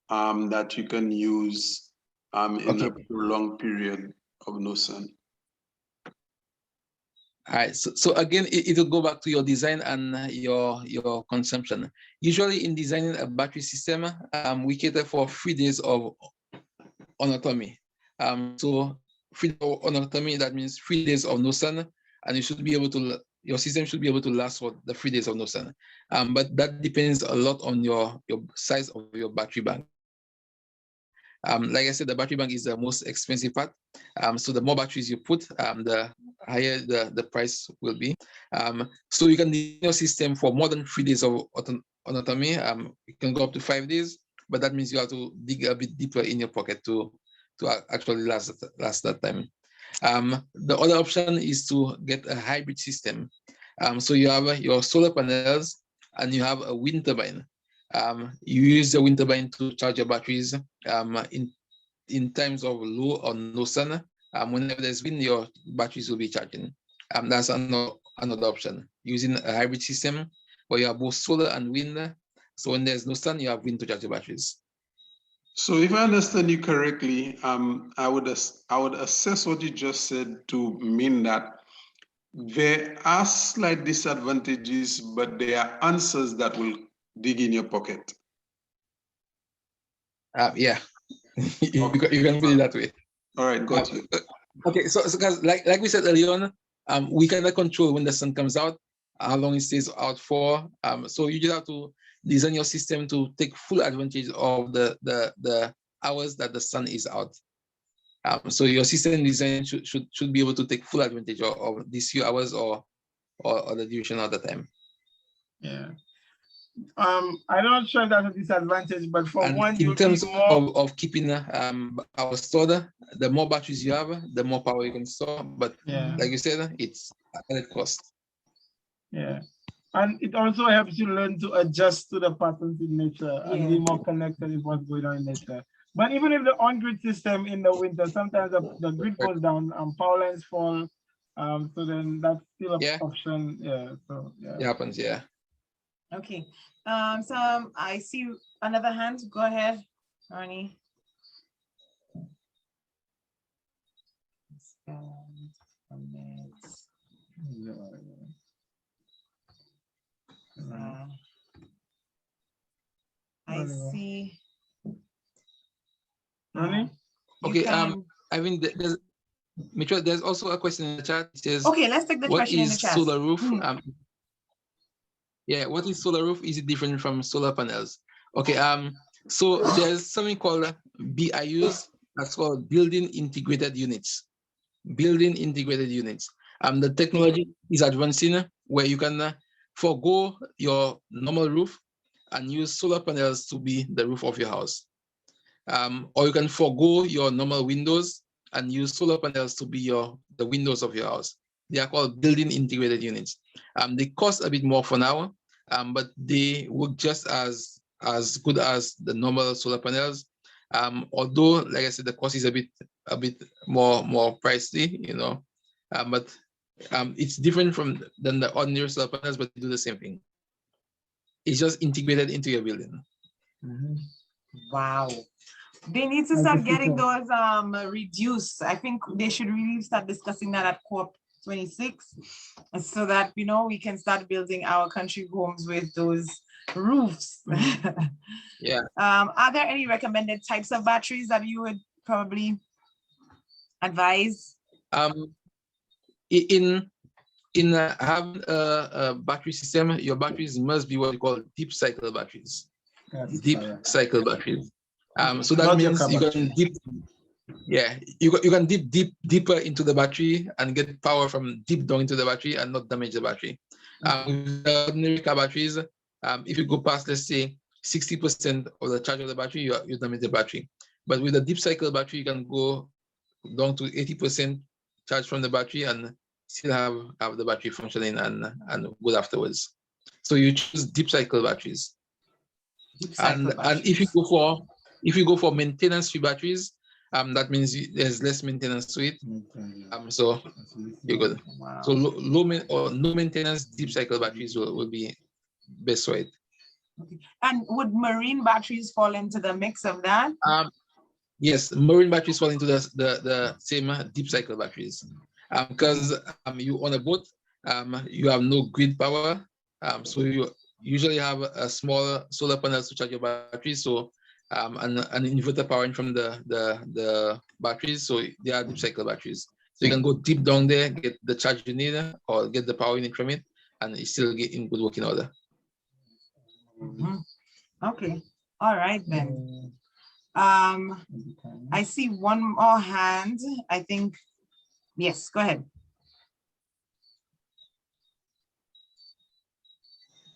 that you can use in a prolonged period of no sun? All right, so again, it will go back to your design and your consumption. Usually in designing a battery system, we cater for 3 days of autonomy. So 3 days of autonomy, that means 3 days of no sun, and you should be able to, your system should be able to last for the 3 days of no sun. But that depends a lot on your size of your battery bank. Like I said, the battery bank is the most expensive part. So the more batteries you put, the higher the price will be. So you can design your system for more than 3 days of autonomy. You can go up to 5 days, but that means you have to dig a bit deeper in your pocket to actually last that time. The other option is to get a hybrid system. So you have your solar panels and you have a wind turbine. You use the wind turbine to charge your batteries in times of low or no sun. Whenever there's wind, your batteries will be charging. That's another option, using a hybrid system where you have both solar and wind. So when there's no sun, you have wind to charge your batteries. So if I understand you correctly, I would assess what you just said to mean that there are slight disadvantages, but there are answers that will dig in your pocket. Yeah, you can put it that way. All right, got you. Okay, so guys, like we said earlier on, we cannot control when the sun comes out, how long it stays out for. So you just have to design your system to take full advantage of the hours that the sun is out. So your system design should be able to take full advantage of these few hours or the duration of the time. Yeah. I'm not sure that's a disadvantage, but for And one, in terms of keeping power stored, the more batteries you have, the more power you can store. But like you said, it's added cost. Yeah. And it also helps you learn to adjust to the patterns in nature and be more connected with what's going on in nature. But even if the on-grid system in the winter, sometimes the grid goes down and power lines fall. So then that's still an option. Yeah. So yeah. It happens, yeah. Okay. So I see another hand. Go ahead, Ronnie. I see. Ronnie? Okay. I mean, there's also a question in the chat. It says, okay, let's take the question in the chat. Solar roof? Yeah, what is solar roof? Is it different from solar panels? Okay, so there's something called BIUs, that's called building integrated units. Building integrated units. The technology is advancing where you can forego your normal roof and use solar panels to be the roof of your house. Or you can forego your normal windows and use solar panels to be the windows of your house. They are called building integrated units. They cost a bit more for now, but they work just as good as the normal solar panels. Although, like I said, the cost is a bit more pricey, you know. But it's different than the ordinary solar panels, but they do the same thing. It's just integrated into your building. Wow. They need to start getting those reduced. I think they should really start discussing that at co-op 26, so that, you know, we can start building our country homes with those roofs. Yeah. Are there any recommended types of batteries that you would probably advise? In having a battery system, your batteries must be what you call deep cycle batteries. Deep cycle batteries. So that Not means you your can dip, you can dip deeper into the battery and get power from deep down into the battery and not damage the battery. With the ordinary car batteries, if you go past, let's say, 60% of the charge of the battery, you damage the battery. But with a deep cycle battery, you can go down to 80% charge from the battery and still have the battery functioning and good afterwards. So you choose deep cycle batteries. And if you go for maintenance-free batteries, that means there's less maintenance to it. So you're good. Wow. So low or no maintenance deep cycle batteries will be best for it. Okay. And would marine batteries fall into the mix of that? Yes, marine batteries fall into the same deep cycle batteries. Because you on a boat, you have no grid power. So you usually have a small solar panels to charge your batteries. So an inverter powering from the batteries. So they are deep cycle batteries. So you can go deep down there, get the charge you need, or get the power you need from it, and you still get in good working order. Okay. All right then. I see one more hand. I think. Yes, go ahead.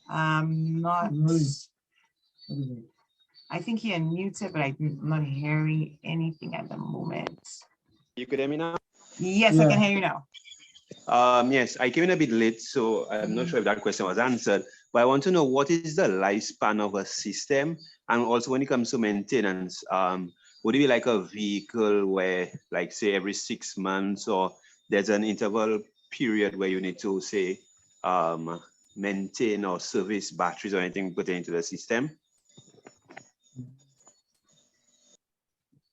Not. I think he unmuted, but I'm not hearing anything at the moment. You could hear me now? Yes, I can hear you now. Yes, I came in a bit late, so I'm not sure if that question was answered, but I want to know what is the lifespan of a system? And also when it comes to maintenance, would it be like a vehicle where, like say every 6 months, or there's an interval period where you need to say, maintain or service batteries or anything pertaining to the system?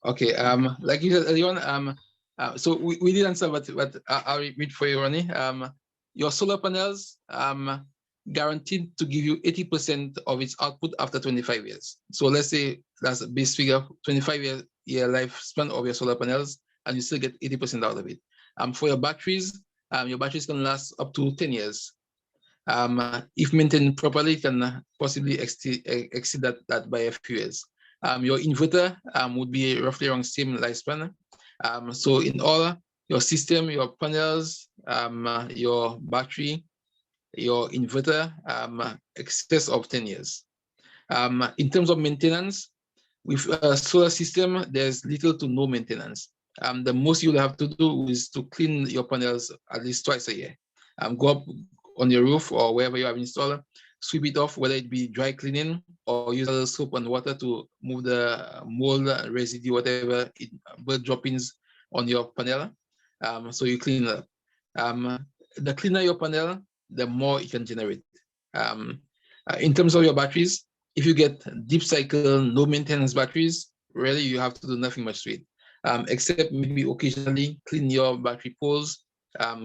Okay, like you said earlier on, so we did answer, but I'll read for you, Ronnie. Your solar panels guaranteed to give you 80% of its output after 25 years. So let's say that's a base figure, 25-year lifespan of your solar panels, and you still get 80% out of it. For your batteries can last up to 10 years. If maintained properly, it can possibly exceed that by a few years. Your inverter would be roughly around same lifespan. So in all, your system, your panels, your battery, your inverter, excess of 10 years. In terms of maintenance, with a solar system, there's little to no maintenance. The most you'll have to do is to clean your panels at least twice a year. Go up on your roof or wherever you have installed, sweep it off, whether it be dry cleaning or use a little soap and water to move the mold, residue, whatever, bird droppings on your panel. So you clean it up. The cleaner your panel, the more it can generate. In terms of your batteries, if you get deep cycle, no maintenance batteries, really you have to do nothing much to it, except maybe occasionally clean your battery poles,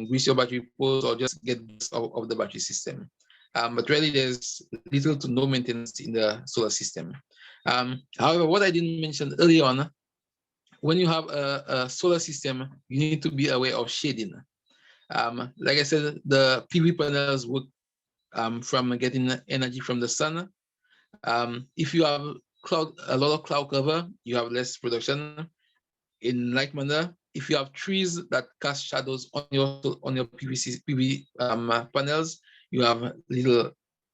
grease your battery poles, or just get out of the battery system. But really there's little to no maintenance in the solar system. However, what I didn't mention early on, when you have a solar system, you need to be aware of shading. Like I said, the PV panels work from getting energy from the sun. If you have a lot of cloud cover, you have less production. In like manner, if you have trees that cast shadows on your PV panels, you have little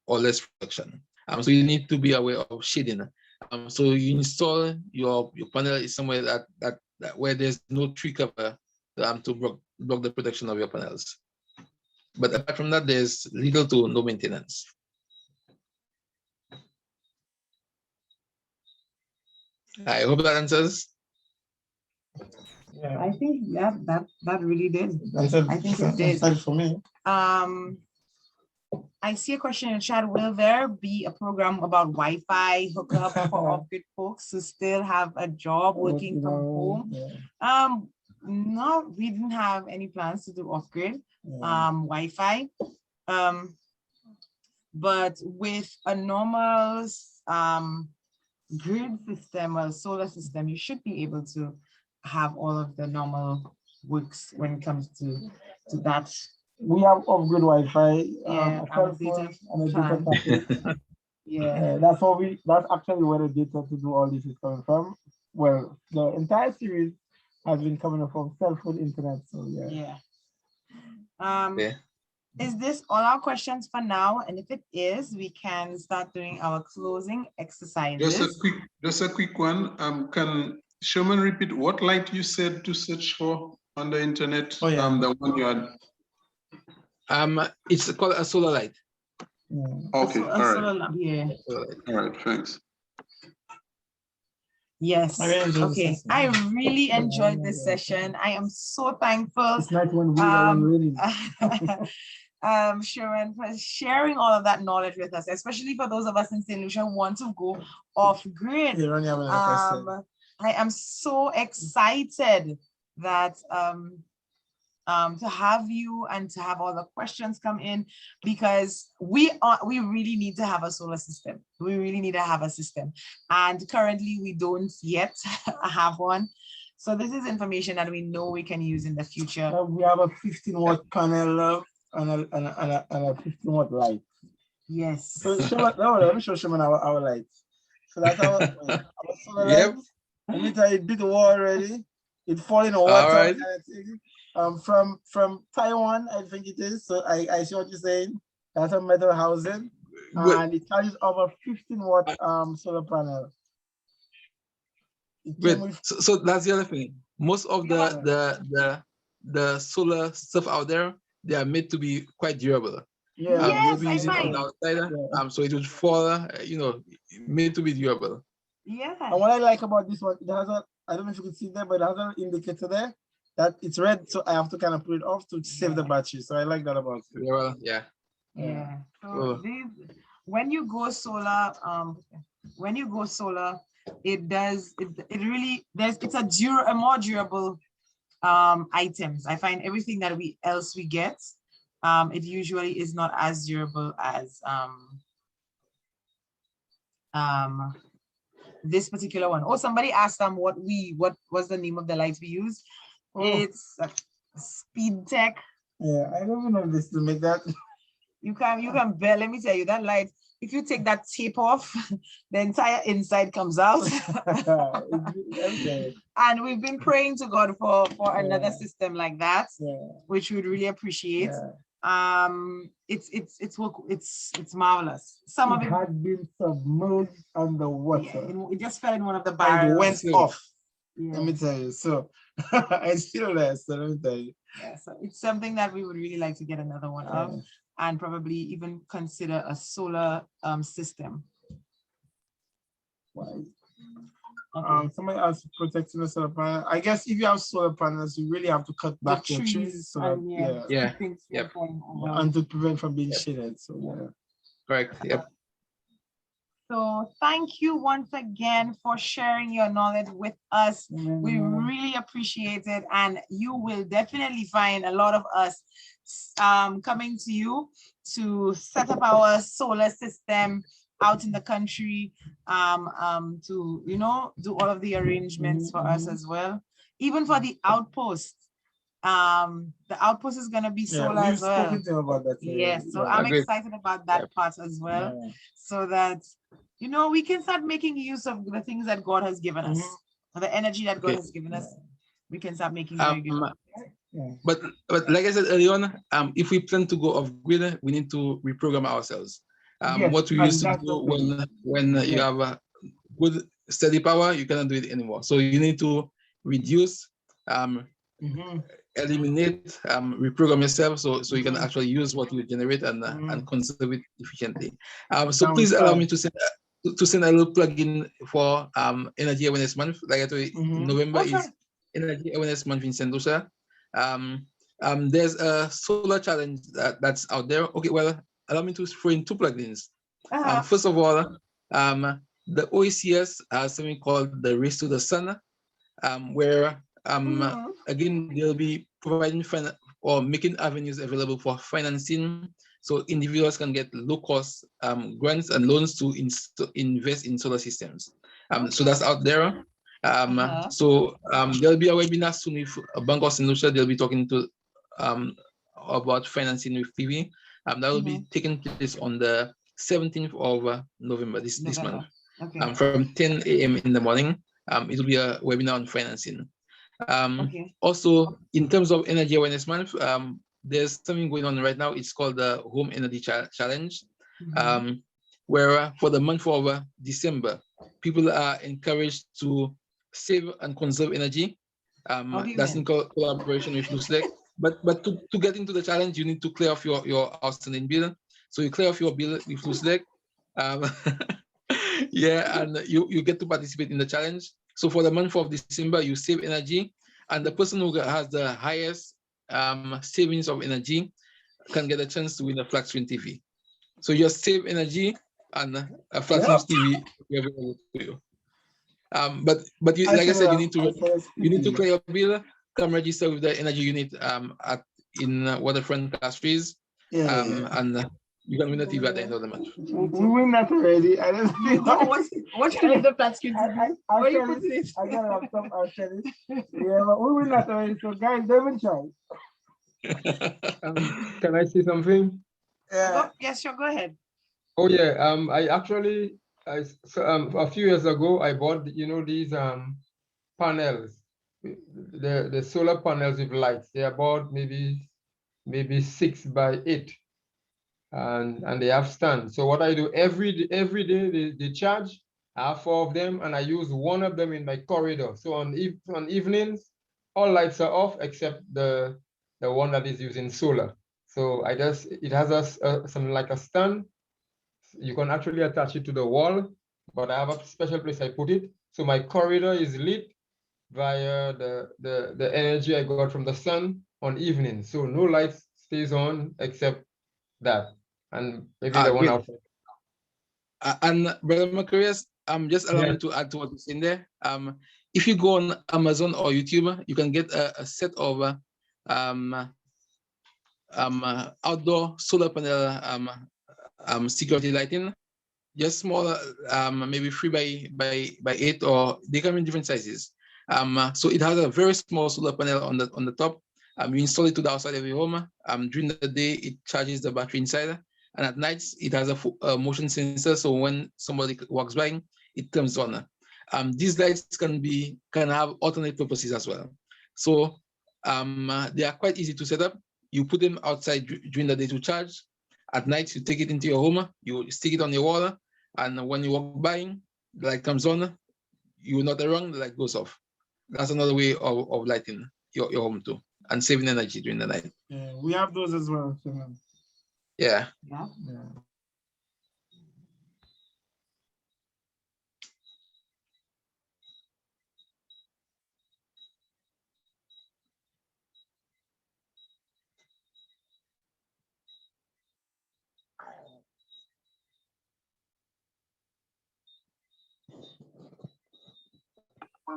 or less production. So you need to be aware of shading. So you install your panel is somewhere that where there's no tree cover to block the production of your panels. But apart from that, there's little to no maintenance. I hope that answers. I think that really did. I think it did. For me. I see a question in the chat. Will there be a program about Wi-Fi hookup for off-grid folks who still have a job working from home? No, we didn't have any plans to do off-grid Wi-Fi. But with a normal grid system or solar system, you should be able to have all of the normal works when it comes to that. We have off-grid Wi-Fi, Yeah, a cell phone and a data package. Yeah. That's actually where the data to do all this is coming from. Well, the entire series has been coming up from cell phone internet. So yeah. Is this all our questions for now? And if it is, we can start doing our closing exercises. Just a quick one. Can Schumann repeat what light you said to search for on the internet? Oh, yeah. The one you had. It's called a solar light. Okay, all right. Solar lamp, yeah. All right, thanks. Yes. Okay. I really enjoyed this session. I am so thankful. It's like when we are reading. Shurman, for sharing all of that knowledge with us, especially for those of us in St. Lucia who want to go off grid. I am so excited that to have you and to have all the questions come in, because we really need to have a solar system. We really need to have a system, and currently we don't yet have one. So this is information that we know we can use in the future. We have a 15-watt panel and a 15-watt light. Yes. So let me show Schumann our lights. So that's our solar light. Let me tell you, it did the war already. It fall in the water. All right. From Taiwan, I think it is. So I see what you're saying. That's a metal housing, and it charges over 15-watt solar panel. So that's the other thing. Most of the solar stuff out there, they are made to be quite durable. Yeah. You'll be using it on the outside, so it would fall. Made to be durable. Yeah. And what I like about this one, it has a, I don't know if you can see there, but it has an indicator there that it's red, so I have to kind of put it off to save the battery. So I like that about it. Yeah. So when you go solar, it's a more durable items. I find everything that we get, it usually is not as durable as this particular one. Oh, somebody asked what was the name of the lights we use. It's Speed Tech. Yeah, I don't know this to make that. You can bear, let me tell you, that light, if you take that tape off, the entire inside comes out. Okay. And we've been praying to God for another system like that, which we'd really appreciate. It's marvelous. Some of it had been submerged underwater. It just fell in one of the barrels. And went off. Let me tell you. So it's still there. So let me tell you. Yeah, so it's something that we would really like to get another one of, and probably even consider a solar system. Somebody else protecting the solar panel. I guess if you have solar panels, you really have to cut back the trees so and to prevent from being shaded. So correct. Yep. So thank you once again for sharing your knowledge with us. We really appreciate it, and you will definitely find a lot of us coming to you to set up our solar system out in the country, to do all of the arrangements for us as well. Even for the outpost, the outpost is going to be solar as well. About that, yes, so I'm excited about that part as well, so that we can start making use of the things that God has given us, the energy that God has given us. We can start making very good. But like I said earlier on, if we plan to go off grid, we need to reprogram ourselves. What we used to do when you have a good steady power, you cannot do it anymore. So you need to reduce, eliminate, reprogram yourself so you can actually use what you generate and conserve it efficiently. So please allow me to send a little plug-in for Energy Awareness Month. Like I told you, November is Energy Awareness Month in St. Lucia. There's a solar challenge that's out there. Okay, well, allow me to throw in two plugins. First of all, the OECS has something called the Race to the Sun, where again, they'll be providing or making avenues available for financing, so individuals can get low-cost grants and loans to invest in solar systems. So that's out there. So there'll be a webinar soon with Bank of St. Lucia. They'll be talking to about financing with PV. That will be taking place on the 17th of November, this month. From 10 a.m. in the morning. It will be a webinar on financing. Also, in terms of Energy Awareness Month, there's something going on right now. It's called the Home Energy Challenge, where for the month of December, people are encouraged to save and conserve energy. That's in collaboration with Luslek. But to get into the challenge, you need to clear off your outstanding bill. So you clear off your bill with Luslek. Yeah, and you get to participate in the challenge. So for the month of December, you save energy, and the person who has the highest savings of energy can get a chance to win a flat screen TV. So you save energy and a flat screen TV available to you. But you, like I said, you need to clear your bill, come register with the energy unit in Waterfront Class 3s, and you can win a TV at the end of the month. We win that already. I don't know. What you do the flat screen TV? Where you put it? I got a laptop, I'll share it. Yeah, but we win that already. So guys, don't even try. Can I say something? Yeah. Yes, sure, go ahead. Oh yeah, I actually, a few years ago, I bought, these panels, the solar panels with lights. They're about maybe 6 by 8, and they have stand. So what I do every day, they charge. I have 4 of them, and I use 1 of them in my corridor. So on evenings, all lights are off except the one that is using solar. So it has something like a stand. You can actually attach it to the wall, but I have a special place I put it. So my corridor is lit via the energy I got from the sun on evening. So no lights stays on except that, and maybe the one outside. And Brother Macarius, just allow me to add to what is in there. If you go on Amazon or YouTube, you can get a set of outdoor solar panel security lighting, just smaller, maybe 3 by 8, or they come in different sizes. So it has a very small solar panel on the top. You install it to the outside of your home. During the day, it charges the battery inside, and at night it has a motion sensor. So when somebody walks by, it turns on. These lights can have alternate purposes as well. So they are quite easy to set up. You put them outside during the day to charge. At night, you take it into your home, you stick it on your wall, and when you walk by, the light comes on, you're not around, the light goes off. That's another way of lighting your home too, and saving energy during the night. Yeah, we have those as well. Yeah.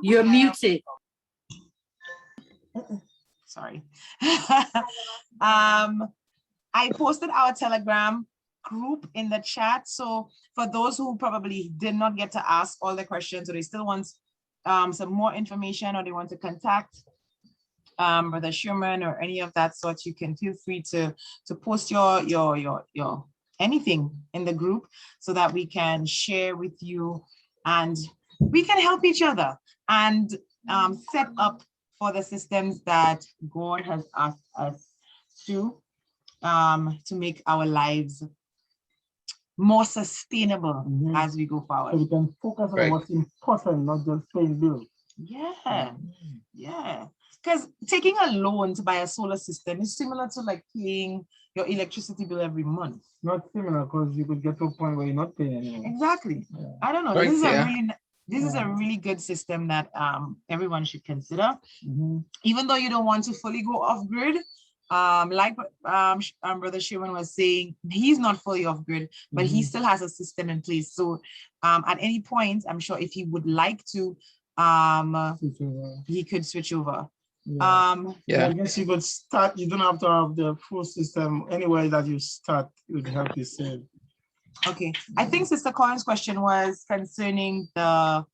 You're muted. Sorry. I posted our Telegram group in the chat. So for those who probably did not get to ask all the questions, or they still want some more information, or they want to contact Brother Shurman or any of that sort, you can feel free to post your anything in the group so that we can share with you and we can help each other and set up for the systems that God has asked us to make our lives more sustainable as we go forward. So we can focus on what's important, not just paying bills. Yeah. Because taking a loan to buy a solar system is similar to like paying your electricity bill every month. Not similar, because you could get to a point where you're not paying anymore. Exactly. Yeah. I don't know. Right, This is a really good system that everyone should consider. Even though you don't want to fully go off grid, like Brother Schumann was saying, he's not fully off grid, but he still has a system in place. So at any point, I'm sure if he would like to he could switch over. Yeah. I guess you could start. You don't have to have the full system. Anywhere that you start would help you save. Okay, I think Sister Colin's question was concerning the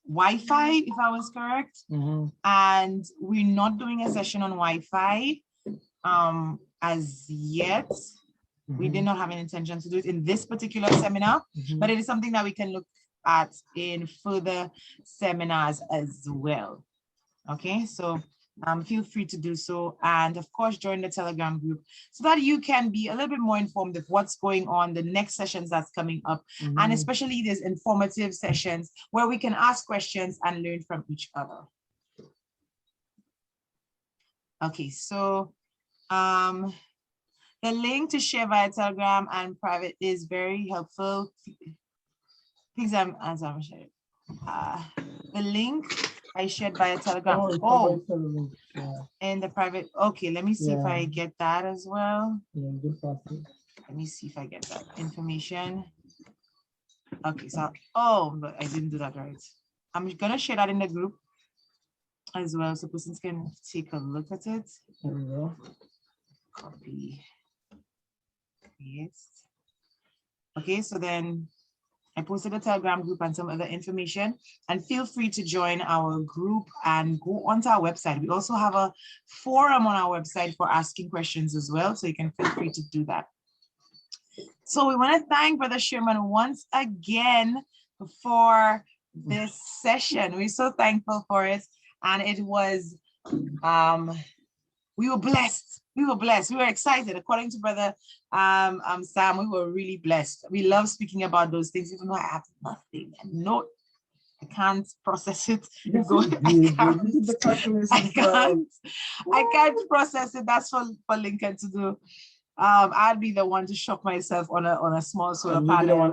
Wi-Fi, if I was correct. And we're not doing a session on Wi-Fi as yet. We did not have an intention to do it in this particular seminar, but it is something that we can look at in further seminars as well. Okay, so feel free to do so. And of course, join the Telegram group so that you can be a little bit more informed of what's going on, the next sessions that's coming up, and especially these informative sessions where we can ask questions and learn from each other. Okay, so the link to share via Telegram and private is very helpful. Please, as I'm sharing. The link I shared via Telegram. In the private. Okay, let me see if I get that as well. Let me see if I get that information. Okay, so, but I didn't do that right. I'm gonna share that in the group as well so persons can take a look at it. There we go. Copy. Yes. Okay, so then I posted a Telegram group and some other information, and feel free to join our group and go onto our website. We also have a forum on our website for asking questions as well, so you can feel free to do that. So we want to thank Brother Shurman once again for this session. We're so thankful for it, and it was, we were blessed. We were blessed. We were excited. According to Brother Sam, we were really blessed. We love speaking about those things, even though I have nothing. And no, I can't process it. I can't process it. That's for Lincoln to do. I'd be the one to shock myself on a small solar panel.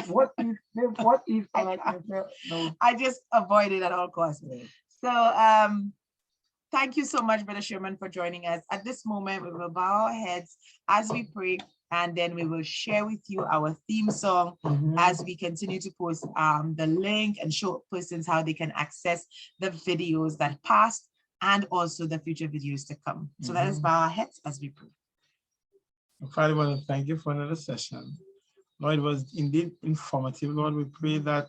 What if I just avoid it at all costs. So thank you so much, Brother Shurman, for joining us. At this moment, we will bow our heads as we pray, and then we will share with you our theme song as we continue to post the link and show persons how they can access the videos that passed and also the future videos to come. So let us bow our heads as we pray. Father, I want to thank you for another session. Lord, it was indeed informative. Lord, we pray that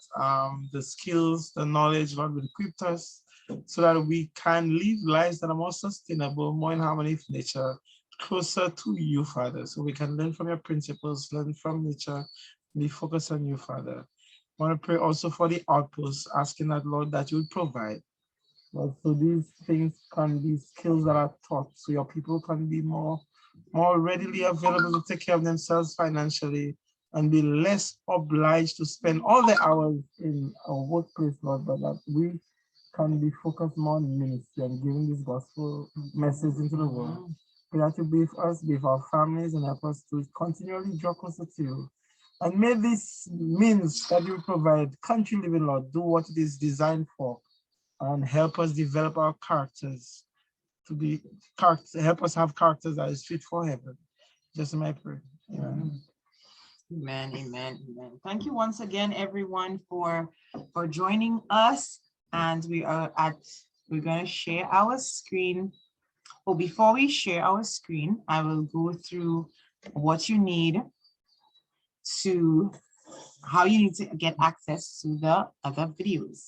the skills, the knowledge, Lord, will equip us so that we can live lives that are more sustainable, more in harmony with nature, closer to you, Father, so we can learn from your principles, learn from nature, be focused on you, Father. I want to pray also for the outposts, asking that, Lord, that you would provide. Lord, so these things can be skills that are taught, so your people can be more readily available to take care of themselves financially and be less obliged to spend all the hours in our workplace, Lord, but that we can be focused more on ministry and giving this gospel message into the world. Pray that you be with us, be with our families, and help us to continually draw closer to you. And may this means that you provide country living, Lord, do what it is designed for, and help us develop our characters help us have characters that is fit for heaven. Just my prayer. Amen. Amen, amen, amen. Thank you once again, everyone, for joining us. And we're going to share our screen. But before we share our screen, I will go through what you need how you need to get access to the other videos.